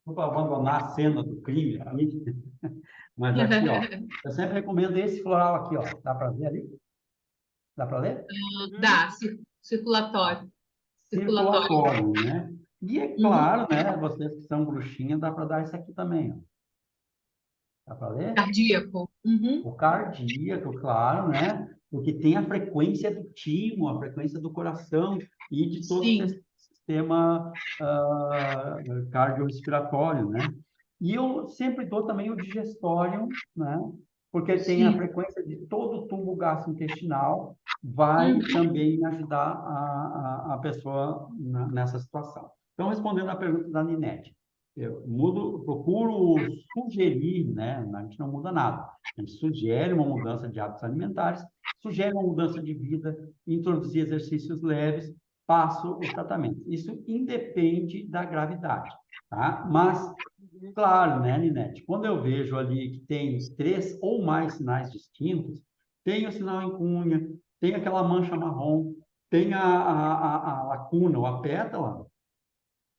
Vou abandonar a cena do crime aqui, mas aqui, ó, eu sempre recomendo esse floral aqui, ó. Dá para ver ali? Dá para ler? Uhum. Dá, circulatório. Circulatório. Circulatório, né? E é Uhum. claro, né? Vocês que são bruxinhas, dá para dar isso aqui também, ó. Dá para ler? Cardíaco. Uhum. O cardíaco, claro, né? Porque tem a frequência do timo, a frequência do coração e de todo o Sim. sistema cardiorrespiratório, né? E eu sempre dou também o digestório, né? Porque tem a Sim. frequência de todo o tubo gastrointestinal, vai Uhum. também ajudar a pessoa nessa situação. Então, respondendo à pergunta da Ninete, eu procuro sugerir, né? A gente não muda nada. A gente sugere uma mudança de hábitos alimentares, sugere uma mudança de vida, introduzir exercícios leves, passo o tratamento. Isso independe da gravidade, tá? Mas, claro, né, Ninete? Quando eu vejo ali que tem 3 ou mais sinais distintos, tem o sinal em cunha, tem aquela mancha marrom, tem a lacuna ou a pétala,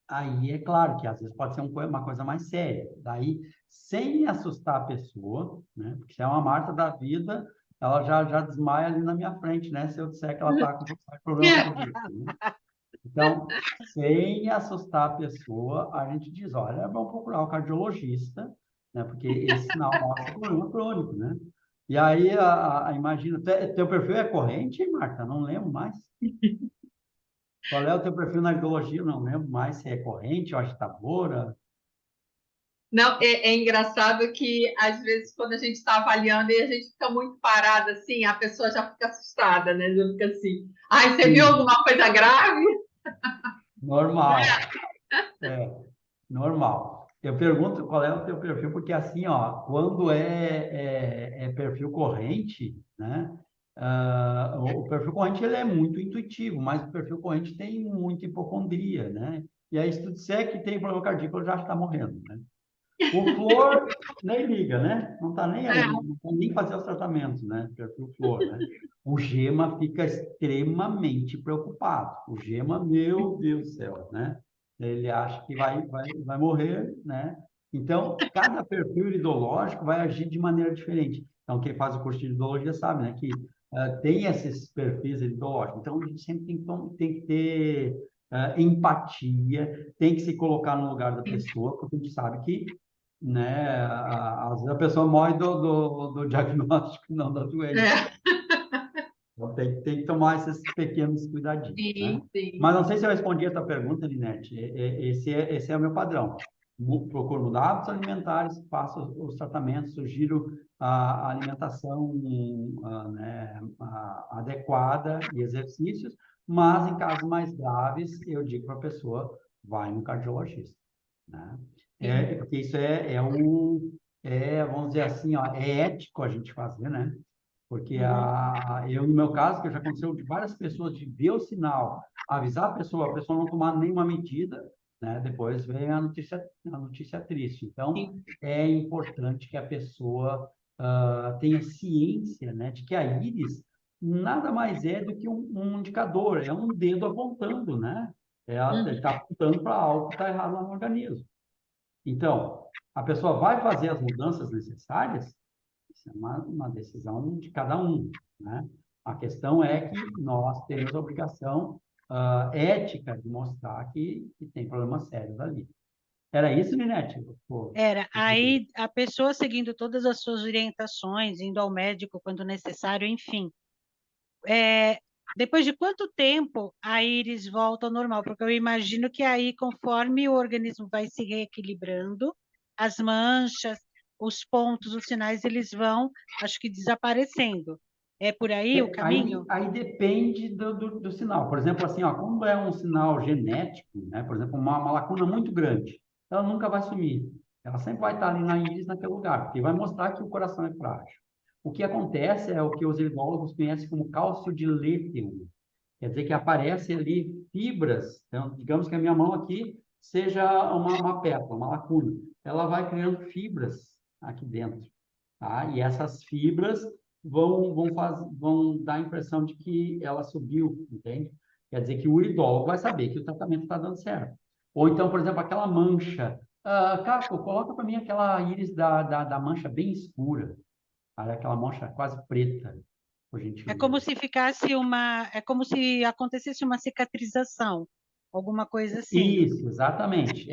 aí é claro que às vezes pode ser uma coisa mais séria. Daí, sem assustar a pessoa, né? Porque se é uma marca da vida, ela já desmaia ali na minha frente, né? Se eu disser que ela está com problema cardíaco, né? Então, sem assustar a pessoa, a gente diz, olha, é bom procurar o cardiologista, né? Porque esse sinal mostra problema crônico, né? E aí, imagina, teu perfil é corrente, Marta? Não lembro mais. Qual é o teu perfil na cardiologia? Não lembro mais se é corrente ou agitadora. Não, é engraçado que, às vezes, quando a gente está avaliando e a gente fica muito parada, assim, a pessoa já fica assustada, né? Já fica assim, ai, você viu Sim, alguma coisa grave? normal. É, normal. Eu pergunto qual é o teu perfil, porque assim, ó, quando é perfil corrente, né? O perfil corrente ele é muito intuitivo, mas o perfil corrente tem muita hipocondria, né? E aí, se tu disser que tem problema cardíaco, ele já está morrendo, né? O flor nem liga, né? Não está nem aí, É, não tá nem fazer os tratamentos, né? Perfil flor, né? O gema fica extremamente preocupado. O gema, meu Deus do céu, né? Ele acha que vai morrer, né? Então, cada perfil iridológico vai agir de maneira diferente. Então, quem faz o curso de iridologia sabe, né? Que tem esses perfis iridológicos. Então, a gente sempre tem que ter empatia, tem que se colocar no lugar da pessoa, porque a gente sabe que, né? Às vezes a pessoa morre do diagnóstico, não da doença. é, Então tem que tomar esses pequenos cuidadinhos, né? sim, sim. Mas não sei se eu respondi a tua pergunta, Linete. Esse é o meu padrão. Procuro mudar hábitos alimentares, faço os tratamentos, sugiro a alimentação né, adequada e exercícios, mas em casos mais graves, eu digo para a pessoa, vai no cardiologista, né? Sim. Porque isso vamos dizer assim, ó, é ético a gente fazer, né? Porque Uhum. eu, no meu caso, que já aconteceu de várias pessoas de ver o sinal, avisar a pessoa não tomar nenhuma medida, né? Depois vem a notícia triste. Então, Sim. é importante que a pessoa tenha ciência, né, de que a íris nada mais é do que um indicador, é um dedo apontando, né? Ele Uhum. está apontando para algo que está errado no organismo. Então, a pessoa vai fazer as mudanças necessárias. Isso é uma decisão de cada um, né? A questão é que nós temos a obrigação ética de mostrar que tem problemas sérios ali. Era isso, Ninete? Pô, Era, aí a pessoa seguindo todas as suas orientações, indo ao médico quando necessário, enfim. É, depois de quanto tempo a íris volta ao normal? Porque eu imagino que aí, conforme o organismo vai se reequilibrando, as manchas, os pontos, os sinais, eles vão, acho que, desaparecendo. É por aí o caminho? Aí depende do sinal. Por exemplo, assim, ó, quando é um sinal genético, né? Por exemplo, uma lacuna muito grande, ela nunca vai sumir. Ela sempre vai estar ali na íris, naquele lugar, porque vai mostrar que o coração é frágil. O que acontece é o que os iridólogos conhecem como cálcio de Lethal. Quer dizer que aparece ali fibras. Então, digamos que a minha mão aqui seja uma pétala, uma lacuna. Ela vai criando fibras aqui dentro, tá? E essas fibras vão dar a impressão de que ela subiu, entende? Quer dizer que o iridólogo vai saber que o tratamento está dando certo. Ou então, por exemplo, aquela mancha. Caco, coloca para mim aquela íris da mancha bem escura. Aquela mancha quase preta, por É como gentileza. se ficasse é como se acontecesse uma cicatrização, alguma coisa assim. Isso, exatamente.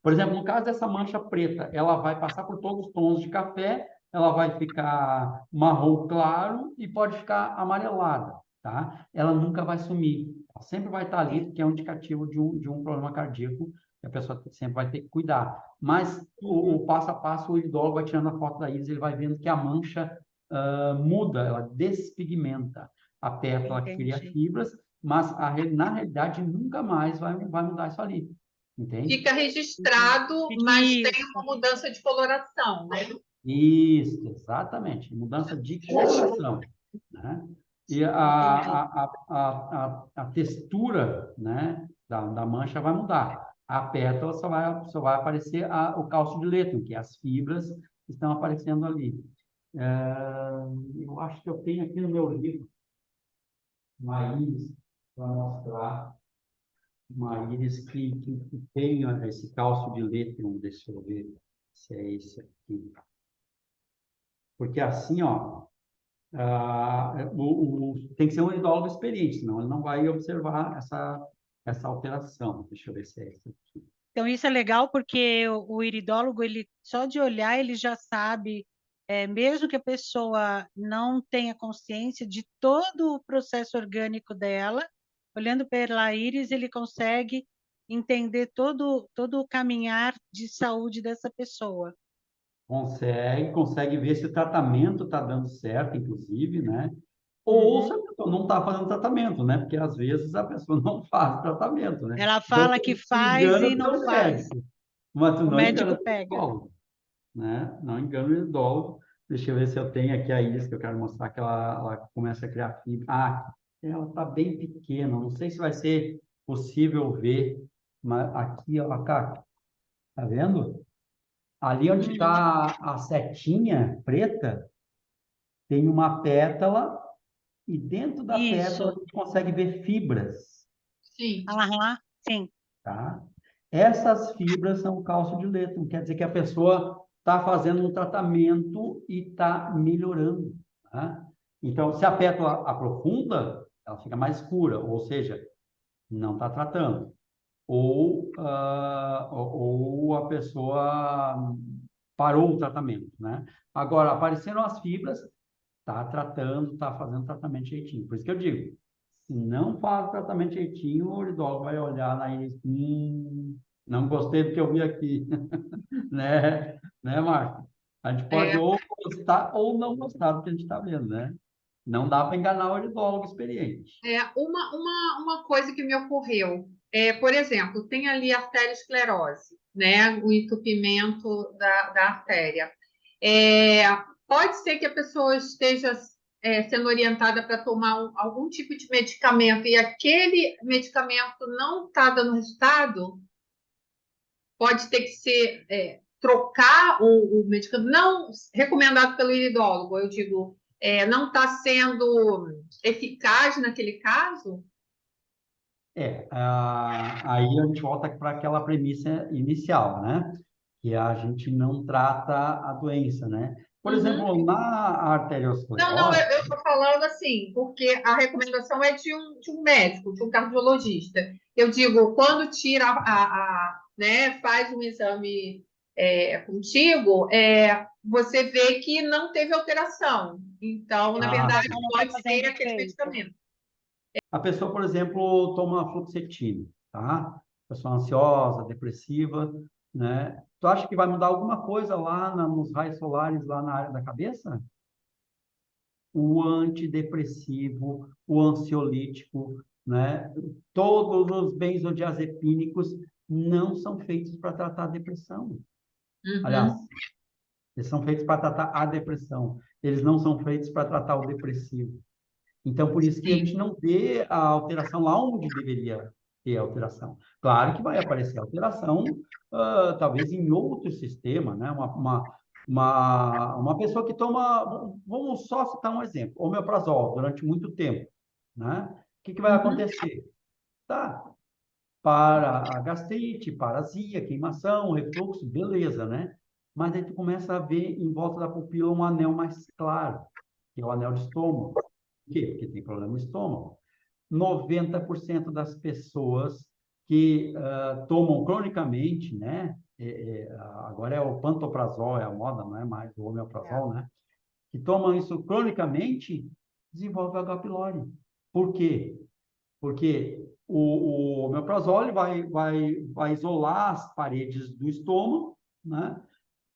Por exemplo, no caso dessa mancha preta, ela vai passar por todos os tons de café, ela vai ficar marrom claro e pode ficar amarelada, tá? Ela nunca vai sumir. Ela sempre vai estar ali, porque é um indicativo de um problema cardíaco que a pessoa sempre vai ter que cuidar. Mas Uhum. o passo a passo, o iridólogo vai tirando a foto da íris, ele vai vendo que a mancha muda, ela despigmenta. A pétala cria Entendi. fibras, mas na realidade nunca mais vai mudar isso ali, entende? Fica Entendi. registrado, mas tem Isso. uma mudança de coloração, né? Isso, exatamente, mudança de coloração, né? E Entendi. a textura, né, da mancha vai mudar. A pétala só vai aparecer o cálcio de Lethal, que é as fibras que estão aparecendo ali. Eu acho que eu tenho aqui no meu livro uma íris para mostrar uma íris que tem esse cálcio de Lethal, deixa eu ver se é esse aqui. Porque assim, ó, Tem que ser um iridólogo experiente, senão ele não vai observar essa alteração. Deixa eu ver se é isso. Então, isso é legal porque o iridólogo, ele só de olhar, ele já sabe, mesmo que a pessoa não tenha consciência de todo o processo orgânico dela, olhando pela íris, ele consegue entender todo o caminhar de saúde dessa pessoa. Consegue ver se o tratamento está dando certo, inclusive, né? Ou se Uhum. a pessoa não está fazendo tratamento, né? Porque às vezes a pessoa não faz tratamento, né? Ela Então, fala tu que não faz engana e o não teu faz. médico, mas tu O não engana médico o teu pega. psicólogo, né? Não engana o iridólogo. Deixa eu ver se eu tenho aqui a íris que eu quero mostrar que ela começa a criar fibra. Ah, ela está bem pequena. Não sei se vai ser possível ver, mas aqui, ó, cá, tá vendo? Ali onde está a setinha preta, tem uma pétala e dentro da pétala a Isso. gente consegue ver fibras, Sim. Aham, sim. tá? Essas fibras são cálcio de leto, quer dizer que a pessoa está fazendo um tratamento e está melhorando, tá? Então, se a pétala aprofunda, ela fica mais escura, ou seja, não está tratando. Ou a pessoa parou o tratamento, né? Agora, apareceram as fibras, está tratando, está fazendo tratamento direitinho. Por isso que eu digo, se não faz o tratamento direitinho, o uridólogo vai olhar lá e não gostei do que eu vi aqui, né, Marco? A gente pode É, ou gostar ou não gostar do que a gente está vendo, né? Não dá para enganar o uridólogo experiente. uma coisa que me ocorreu, por exemplo, tem ali arteriosclerose, né? O entupimento da artéria. É, pode ser que a pessoa esteja sendo orientada para tomar algum tipo de medicamento e aquele medicamento não está dando resultado, pode ter que ser trocar o medicamento, não recomendado pelo iridólogo, eu digo, não está sendo eficaz naquele caso? Aí a gente volta para aquela premissa inicial, né? Que a gente não trata a doença, né? Por Uhum. exemplo, na Não, não, arteriosclerose, eu estou falando assim, porque a recomendação é de um médico, de um cardiologista. Eu digo, quando tira né, faz um exame contigo, você vê que não teve alteração. Então, na A verdade, medicação não está pode ser fazendo aquele efeito. medicamento. a pessoa, por exemplo, toma fluoxetina, tá? Pessoa ansiosa, depressiva, né? Tu acha que vai mudar alguma coisa lá nos raios solares, lá na área da cabeça? O antidepressivo, o ansiolítico, né? Todos os benzodiazepínicos não são feitos para tratar a depressão. Aliás, Uhum. eles são feitos para tratar a depressão. Eles não são feitos para tratar o depressivo. Então, por isso que a gente Sim. não vê a alteração lá onde deveria ter alteração. Claro que vai aparecer alteração, talvez em outro sistema, né? Uma pessoa que toma, vamos só citar um exemplo, omeprazol durante muito tempo, né? O que vai Uhum. acontecer? Tá, para a gastrite, paralisia, queimação, refluxo, beleza, né? Mas aí tu começa a ver em volta da pupila um anel mais claro, que é o anel de estômago. Por quê? Porque tem problema no estômago. 90% das pessoas que tomam cronicamente, né? Agora é o pantoprazol, é a moda, não é mais o É. omeprazol, né? Que tomam isso cronicamente, desenvolve H. pylori. Por quê? Porque o omeprazol vai isolar as paredes do estômago, né?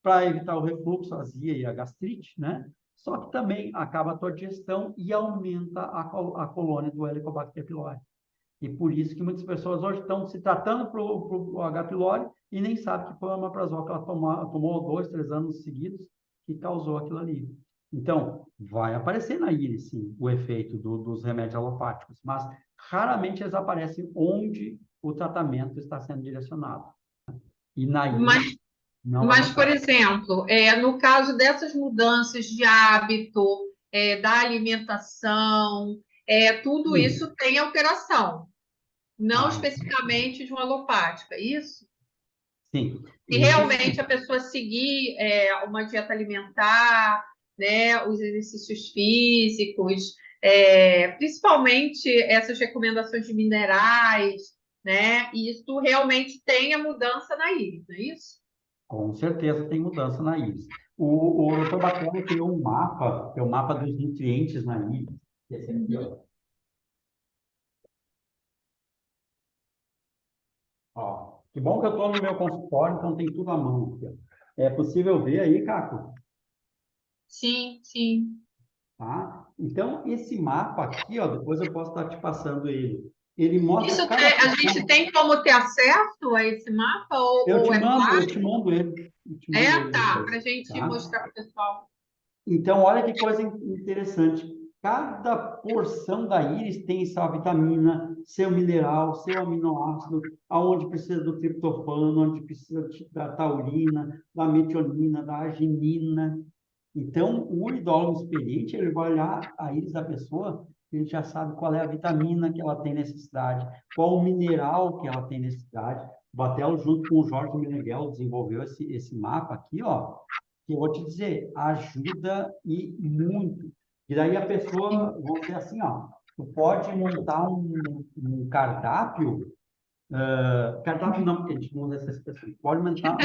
Para evitar o refluxo, a azia e a gastrite, né? Só que também acaba a tua digestão e aumenta a colônia do Helicobacter pylori. E por isso que muitas pessoas hoje estão se tratando para o H. pylori e nem sabem que foi o omeprazol que ela tomou 2, 3 anos seguidos que causou aquilo ali. Então, vai aparecer na íris, sim, o efeito dos remédios alopáticos, mas raramente eles aparecem onde o tratamento está sendo direcionado. E na Mas, íris não vai mas, por mostrar. exemplo, no caso dessas mudanças de hábito, da alimentação, tudo Sim. isso tem alteração, não Ah, especificamente de uma alopática, isso? sim. Se Isso sim. realmente a pessoa seguir uma dieta alimentar, né, os exercícios físicos, principalmente essas recomendações de minerais, né? E isso realmente tem a mudança na íris, não é isso? Com certeza tem mudança na íris. O Dr. Bacana criou um mapa, que é o mapa dos nutrientes na íris. Esse aqui, ó. Ó, que bom que eu estou no meu consultório, então tem tudo à mão aqui, ó. É possível ver aí, Caco? Sim, sim. Tá? Então, esse mapa aqui, ó, depois eu posso estar te passando ele. Ele mostra Isso cada a gente pessoa. tem como ter acesso a esse mapa ou é Eu plástico? te mando ele. Eu te mando ele Tá, para depois, a gente tá? mostrar para o pessoal. Então, olha que coisa interessante. Cada porção da íris tem sua vitamina, seu mineral, seu aminoácido, aonde precisa do triptofano, onde precisa da taurina, da metionina, da arginina. Então, o uridólogo experiente, ele vai olhar a íris da pessoa, ele já sabe qual é a vitamina que ela tem necessidade, qual o mineral que ela tem necessidade. O Batel, junto com o Jorge Meneghel, desenvolveu esse mapa aqui, ó, que eu vou te dizer, ajuda e muito. E daí a pessoa, vamos dizer assim, ó, tu pode montar um cardápio, cardápio não, porque a gente não usa essa expressão, pode montar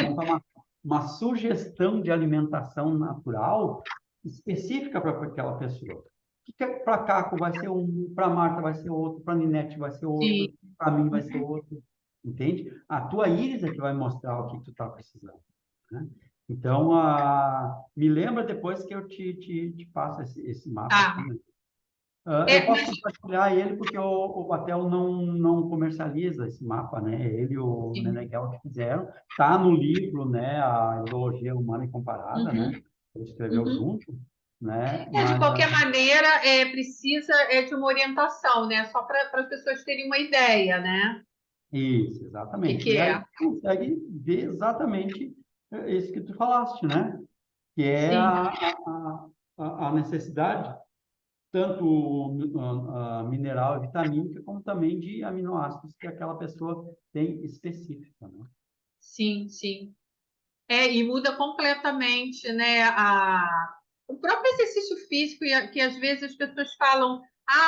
uma sugestão de alimentação natural específica para aquela pessoa. Que para Caco vai ser um, para Marta vai ser outro, para Ninete vai ser outro, Sim. para mim vai ser outro, entende? A tua íris é que vai mostrar o que tu está precisando, né? Então, me lembra depois que eu te passo esse mapa Tá. aqui, né? Eu posso Mas compartilhar ele porque o Batel não comercializa esse mapa, né? Ele e o sim. Meneghel que fizeram. Está no livro, né? A Ideologia Humana e Comparada, né? Uhum, Ele escreveu uhum. junto, né? De Mas, qualquer maneira, precisa de uma orientação, né? Só para as pessoas terem uma ideia, né? isso, O que exatamente. que E aí é? tu consegue ver exatamente isso que tu falaste, né? Que é Sim, a necessidade tanto mineral e vitamínica, como também de aminoácidos que aquela pessoa tem específica, né? sim, sim. E muda completamente, né? O próprio exercício físico, que às vezes as pessoas falam,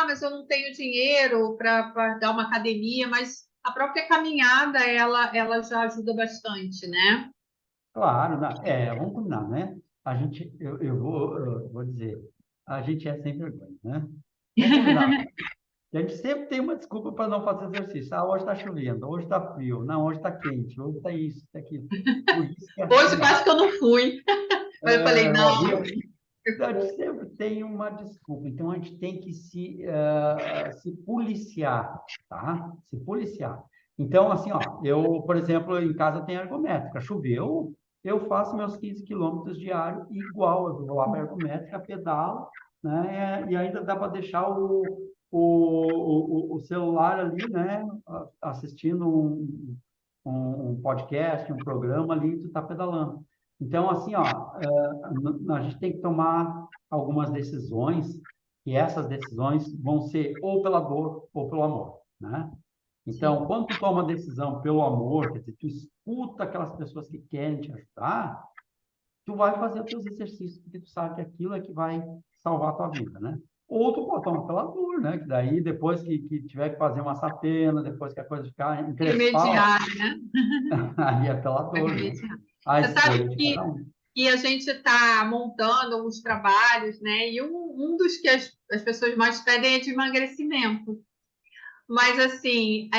mas eu não tenho dinheiro para dar uma academia, mas a própria caminhada, ela já ajuda bastante, né? Claro, vamos combinar, né? A gente, eu vou dizer, a gente é sem vergonha, né? Vamos combinar. A gente sempre tem uma desculpa para não fazer exercício. Hoje está chovendo, hoje está frio, não, hoje está quente, hoje está isso, está aquilo. Por isso que Hoje assim, ó, quase que eu não fui, mas eu falei, não, viu? A gente sempre tem uma desculpa, então a gente tem que se policiar, tá? Se policiar. Então, assim, ó, eu, por exemplo, em casa tenho ergométrica, choveu, eu faço meus 15 quilômetros diário igual, eu vou lá para a ergométrica, pedalo, né? E ainda dá para deixar o celular ali, né? Assistindo um podcast, um programa ali, e tu tá pedalando. Então, assim, ó, a gente tem que tomar algumas decisões, e essas decisões vão ser ou pela dor ou pelo amor, né? Então, sim, quando tu toma a decisão pelo amor, quer dizer, tu escuta aquelas pessoas que querem te ajudar, tu vai fazer os teus exercícios, porque tu sabe que aquilo é que vai salvar a tua vida, né? Ou tu pode tomar pela dor, né? Que daí, depois que tiver que fazer uma sapena, depois que a coisa ficar encrespar, remediar, né? aí é pela dor, né? Remediar. A Você sabe escolha de cada um. que a gente está montando alguns trabalhos, né? E um dos que as pessoas mais pedem é de emagrecimento. Mas, assim,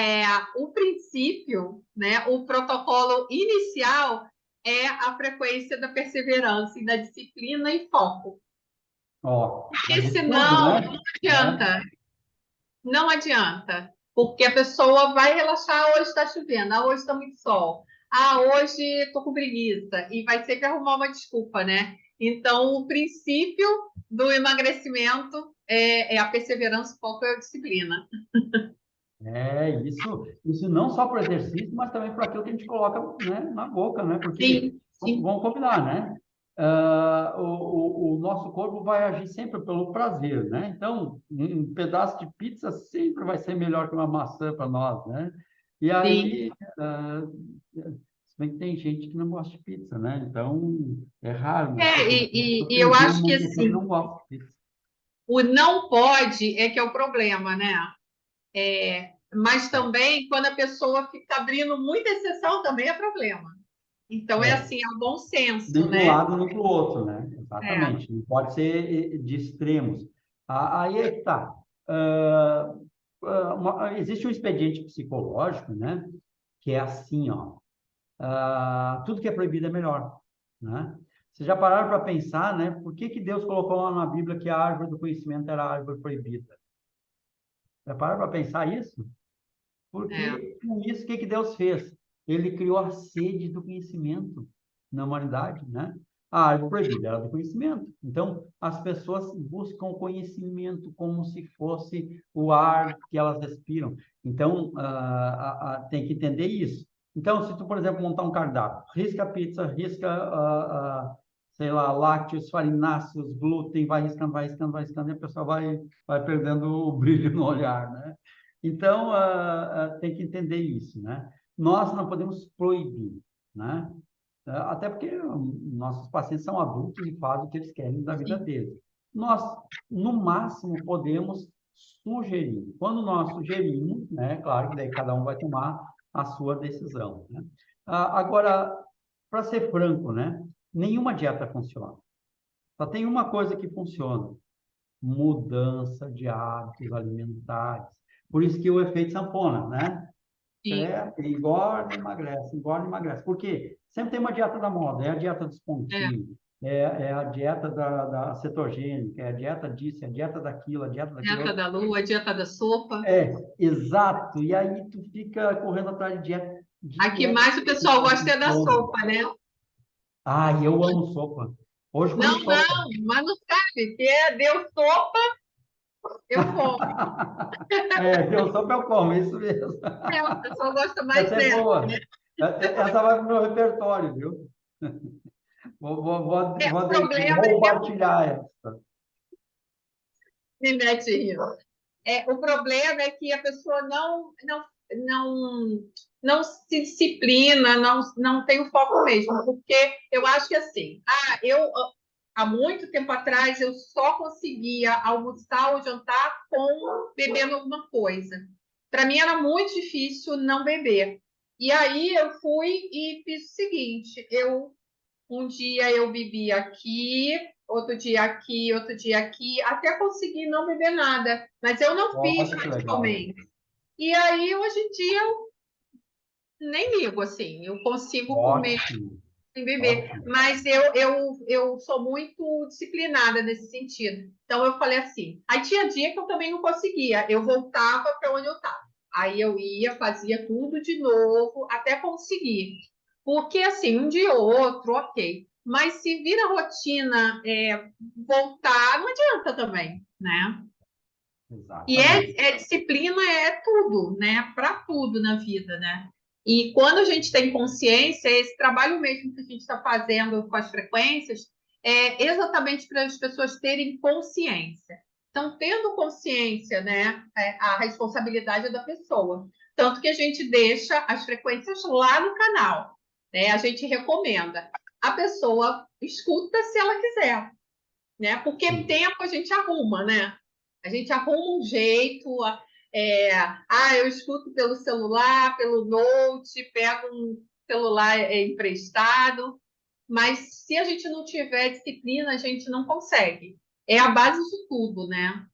o princípio, né? O protocolo inicial é a frequência da perseverança e da disciplina e foco. Ó, Porque mas de tudo, senão né? não adianta. Não adianta, porque a pessoa vai relaxar, hoje está chovendo, hoje está muito sol, hoje estou com preguiça, e vai sempre arrumar uma desculpa, né? Então, o princípio do emagrecimento é a perseverança, o foco e a disciplina. Isso não só para o exercício, mas também para aquilo que a gente coloca, né, na boca, né? Porque, Sim, sim, vamos combinar, né? O nosso corpo vai agir sempre pelo prazer, né? Então, um pedaço de pizza sempre vai ser melhor que uma maçã para nós, né? E sim. aí, bem que tem gente que não gosta de pizza, né? Então, é raro, mas E eu surpreendi um acho que monte de pessoa que assim, não gosta de pizza. o não pode é que é o problema, né? Mas É, também, quando a pessoa fica abrindo muita exceção, também é problema. Então, é é. assim, é o bom senso, Nem para um né? lado, nem para o outro, né? É, Exatamente. Não pode ser de extremos. Aí é que tá. Ah, existe um expediente psicológico, né? Que é assim, ó. Tudo que é proibido é melhor, né? Vocês já pararam para pensar, né? Por que que Deus colocou lá na Bíblia que a árvore do conhecimento era a árvore proibida? Já pararam para pensar isso? é, Porque com isso, o que que Deus fez? Ele criou a sede do conhecimento na humanidade, né? A árvore proibida era do conhecimento. Então, as pessoas buscam o conhecimento como se fosse o ar que elas respiram. Então, tem que entender isso. Então, se tu, por exemplo, montar um cardápio, risca pizza, risca, sei lá, lácteos, farináceos, glúten, vai riscando, vai riscando, vai riscando, e a pessoa vai perdendo o brilho no olhar, né? Então, tem que entender isso, né? Nós não podemos proibir, né? Até porque nossos pacientes são adultos e fazem o que eles querem da vida sim, deles. Nós, no máximo, podemos sugerir. Quando nós sugerimos, né? Claro que daí cada um vai tomar a sua decisão, né? Agora, para ser franco, né? Nenhuma dieta funciona. Só tem uma coisa que funciona: mudança de hábitos alimentares. Por isso que o efeito sanfona, né? sim, Engorda, emagrece, engorda, emagrece. Por quê? Sempre tem uma dieta da moda, é a dieta dos é. pontinhos, é a dieta da cetogênica, é a dieta disso, é a dieta daquilo, a dieta daquilo Dieta outro. da lua, dieta da sopa. Exato. E aí tu fica correndo atrás de dieta, A que dieta mais o que pessoal não gosta é da funciona. sopa, né? Eu amo sopa. Hoje Não, comi sopa. mas não sabe, que deu sopa, eu como. Deu sopa eu como, isso mesmo. O pessoal gosta mais Essa é dessa. boa. Essa vai para o meu repertório, viu? O problema é que Compartilhar essa. me mete rindo. O problema é que a pessoa não, não se disciplina, não tem o foco mesmo, porque eu acho que assim, eu há muito tempo atrás eu só conseguia almoçar ou jantar com bebendo alguma coisa. Para mim era muito difícil não beber. E aí eu fui e fiz o seguinte, um dia eu bebi aqui, outro dia aqui, outro dia aqui, até conseguir não beber nada. Mas eu não fiz Olha que legal. radicalmente. E aí, hoje em dia, eu nem ligo, assim. Eu consigo comer Ótimo, sem beber. ótimo. Mas eu sou muito disciplinada nesse sentido. Então, eu falei assim. Aí tinha dia que eu também não conseguia. Eu voltava para onde eu estava. Aí eu ia, fazia tudo de novo, até conseguir. Porque, assim, um dia ou outro, ok. Mas se vira rotina, voltar, não adianta também, né? E Exatamente. disciplina é tudo, né? Para tudo na vida, né? E quando a gente tem consciência, esse trabalho mesmo que a gente está fazendo com as frequências é exatamente para as pessoas terem consciência. Então, tendo consciência, né, a responsabilidade é da pessoa. Tanto que a gente deixa as frequências lá no canal, né? A gente recomenda. A pessoa escuta se ela quiser, né? Porque Sim. tempo a gente arruma, né? A gente arruma um jeito. Eu escuto pelo celular, pelo note, pego um celular emprestado, mas se a gente não tiver disciplina, a gente não consegue. É a base de tudo, né?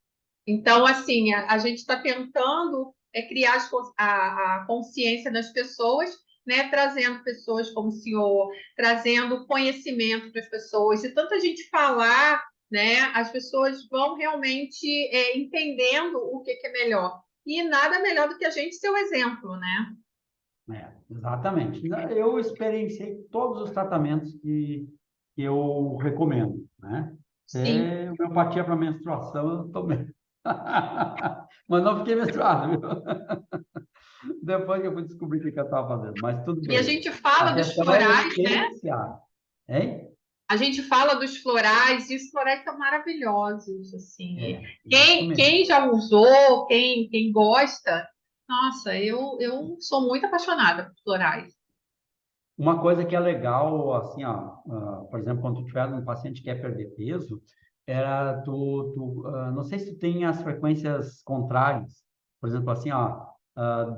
Então, assim, a gente está tentando criar a consciência das pessoas, né? Trazendo pessoas como o senhor, trazendo conhecimento para as pessoas. E tanta gente falar, né? As pessoas vão realmente entendendo o que é melhor. E nada melhor do que a gente ser o exemplo, né? Exatamente. Eu experienciei todos os tratamentos que eu recomendo, né? Sim. Homeopatia para menstruação, eu tomei. Mas não fiquei menstruado, viu? Depois que eu fui descobrir o que eu estava fazendo, mas tudo E a bem. gente fala A dos questão é florais, né? experienciar, hein? A gente fala dos florais e os florais são maravilhosos, assim. E Isso mesmo. quem já usou, quem gosta, nossa, eu sou muito apaixonada por florais. Uma coisa que é legal, assim, ó, por exemplo, quando tu tiver um paciente que quer perder peso, não sei se tu tem as frequências contrárias. Por exemplo, assim, ó,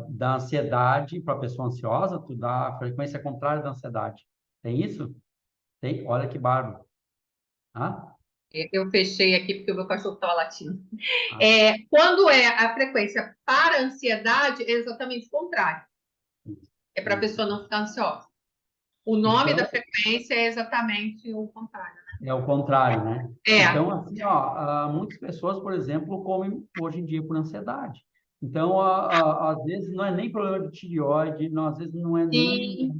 da ansiedade para a pessoa ansiosa, tu dá a frequência contrária da ansiedade. Tem isso? Tem? Olha que bárbaro. Ah? Eu fechei aqui porque o meu cachorro estava latindo. Ah, Quando é a frequência para a ansiedade, é exatamente o contrário. É para a isso. pessoa não ficar ansiosa. O nome da Então, frequência é exatamente o contrário. é o contrário, né? É, Então, assim, ó, muitas pessoas, por exemplo, comem hoje em dia por ansiedade. Então, às vezes, não é nem problema de tireoide, não, às vezes não é nem sim,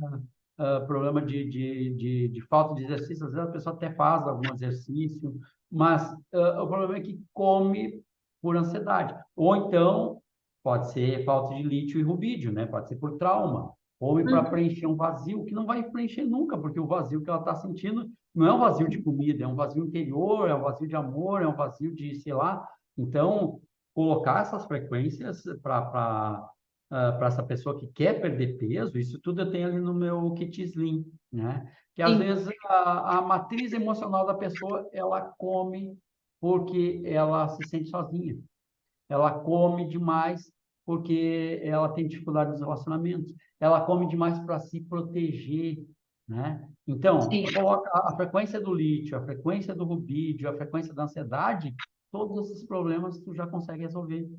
problema de falta de exercício, às vezes a pessoa até faz algum exercício, mas o problema é que come por ansiedade. Ou então, pode ser falta de lítio e rubídio, né? Pode ser por trauma. Come para uhum, preencher um vazio que não vai preencher nunca, porque o vazio que ela está sentindo não é um vazio de comida, é um vazio interior, é um vazio de amor, é um vazio de, sei lá. Então, colocar essas frequências para essa pessoa que quer perder peso, isso tudo eu tenho ali no meu kit Slim, né? Que às sim. vezes a matriz emocional da pessoa, ela come porque ela se sente sozinha. Ela come demais porque ela tem dificuldade nos relacionamentos. Ela come demais para se proteger, né? Então, Sim. tu coloca a frequência do lítio, a frequência do rubídio, a frequência da ansiedade, todos esses problemas tu já consegue resolver.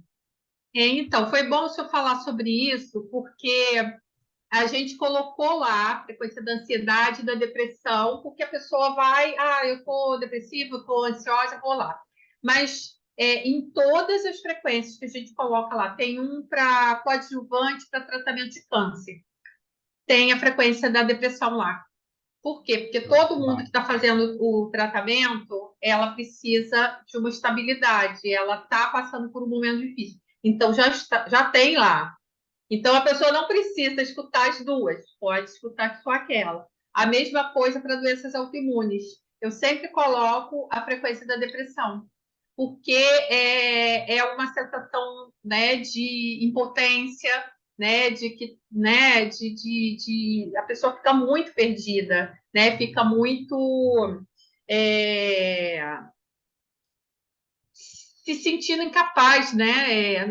Então, foi bom o senhor falar sobre isso, porque a gente colocou lá a frequência da ansiedade e da depressão, porque a pessoa vai, eu estou depressiva, eu estou ansiosa, vou lá. Mas em todas as frequências que a gente coloca lá, tem um para coadjuvante para tratamento de câncer, tem a frequência da depressão lá. Por quê? Porque todo mundo que está fazendo o tratamento, ela precisa de uma estabilidade, ela está passando por um momento difícil. Então, já tem lá. Então, a pessoa não precisa escutar as duas, pode escutar só aquela. A mesma coisa para doenças autoimunes. Eu sempre coloco a frequência da depressão, porque é uma sensação, né, de impotência, né, de que, né, a pessoa fica muito perdida, né, fica muito é, se sentindo incapaz, né,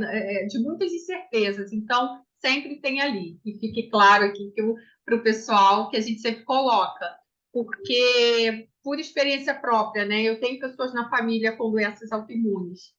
de muitas incertezas. Então, sempre tem ali, e fique claro aqui para o pessoal que a gente sempre coloca, porque, por experiência própria, né, eu tenho pessoas na família com doenças autoimunes,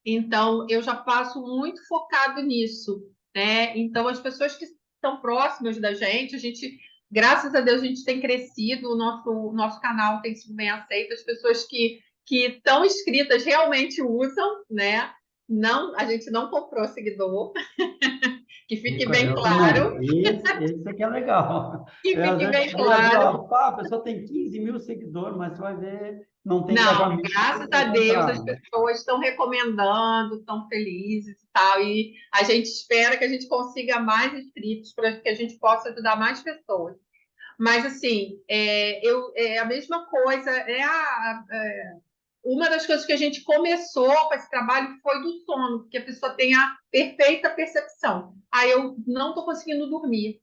então eu já passo muito focado nisso, né? Então, as pessoas que estão próximas da gente, a gente, graças a Deus, a gente tem crescido, o nosso canal tem sido bem aceito, as pessoas que estão inscritas realmente usam, né? Não, a gente não comprou seguidor, que fique bem Eu também. claro, Esse aqui é legal. que Eu, às fique vezes, bem tu vê assim, claro. ó, pá, a pessoa tem 15 mil seguidores, mas tu vai ver, não tem Não, engajamento, graças a pelo Deus as contrário, né? pessoas estão recomendando, estão felizes e tal, e a gente espera que a gente consiga mais inscritos para que a gente possa ajudar mais pessoas. Mas assim, a mesma coisa, uma das coisas que a gente começou com esse trabalho foi do sono, porque a pessoa tem a perfeita percepção. Aí eu não estou conseguindo dormir.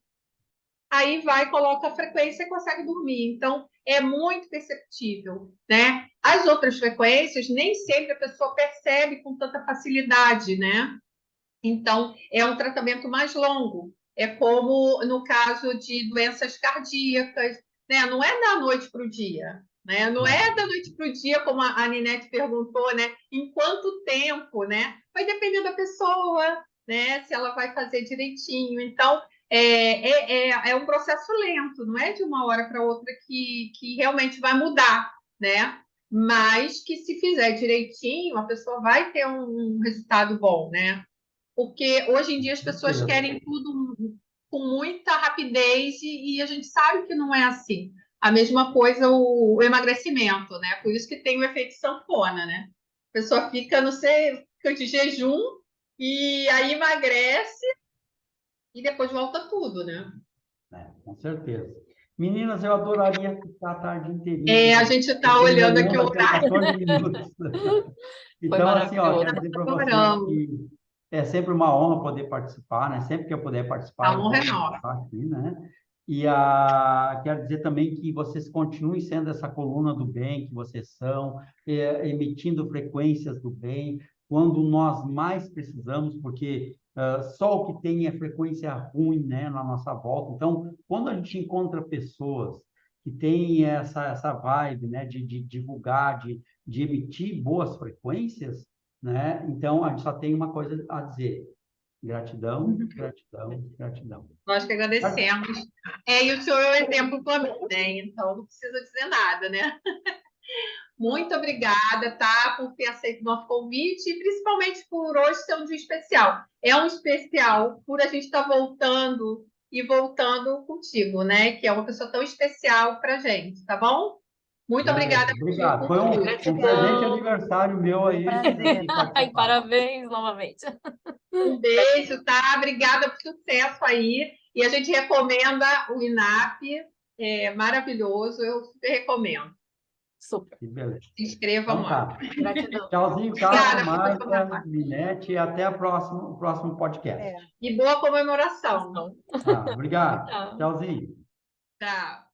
Aí vai, coloca a frequência e consegue dormir. Então, é muito perceptível, né? As outras frequências, nem sempre a pessoa percebe com tanta facilidade, né? Então, é um tratamento mais longo. É como no caso de doenças cardíacas, né? Não é da noite para o dia, né? Não Não. é da noite para o dia, como a Ninete perguntou, né? Em quanto tempo, né? Vai depender da pessoa, né? Se ela vai fazer direitinho. Então, é um processo lento, não é de uma hora para outra que realmente vai mudar, né? Mas que se fizer direitinho, a pessoa vai ter um resultado bom, né? Porque hoje em dia as pessoas querem tudo com muita rapidez e a gente sabe que não é assim. A mesma coisa o emagrecimento, né? Por isso que tem o efeito sanfona, né? A pessoa fica, não sei, fica de jejum e aí emagrece e depois volta tudo, né? Com certeza. Meninas, eu adoraria ficar a tarde inteirinha com A vocês. gente está Porque meu olhando aqui mundo o vai ter horário, 14 minutos. Foi Então, assim, ó, maravilhoso. quero dizer para vocês adorando. que é sempre uma honra poder participar, né? Sempre que eu puder participar, A eu honra vou é nossa. participar aqui, né? Quero dizer também que vocês continuem sendo essa coluna do bem que vocês são, emitindo frequências do bem, quando nós mais precisamos, porque só o que tem é frequência ruim, né, na nossa volta. Então, quando a gente encontra pessoas que têm essa vibe, né, de divulgar, de emitir boas frequências, né, então a gente só tem uma coisa a dizer: gratidão, gratidão, gratidão. Nós que agradecemos. E o senhor é um exemplo para mim, né? Então não precisa dizer nada, né? Muito obrigada, tá, por ter aceito o nosso convite e principalmente por hoje ser um dia especial. É um especial por a gente estar voltando e voltando contigo, né? Que é uma pessoa tão especial para a gente, tá bom? Muito obrigada. Obrigado. Foi um presente Gratidão. aniversário meu aí. Prazer. de Ai, participar. parabéns novamente. Um beijo, tá? Obrigada por sucesso aí. E a gente recomenda o INAP, é maravilhoso, eu super recomendo. Super. Que beleza. Se inscrevam Então lá. tá. Gratidão. Tchauzinho, Obrigada, Carla, professor Marta, Rafael. Minete, e até o próximo podcast. E boa comemoração. Tá, obrigado. Tchau. Tchauzinho. Tchau.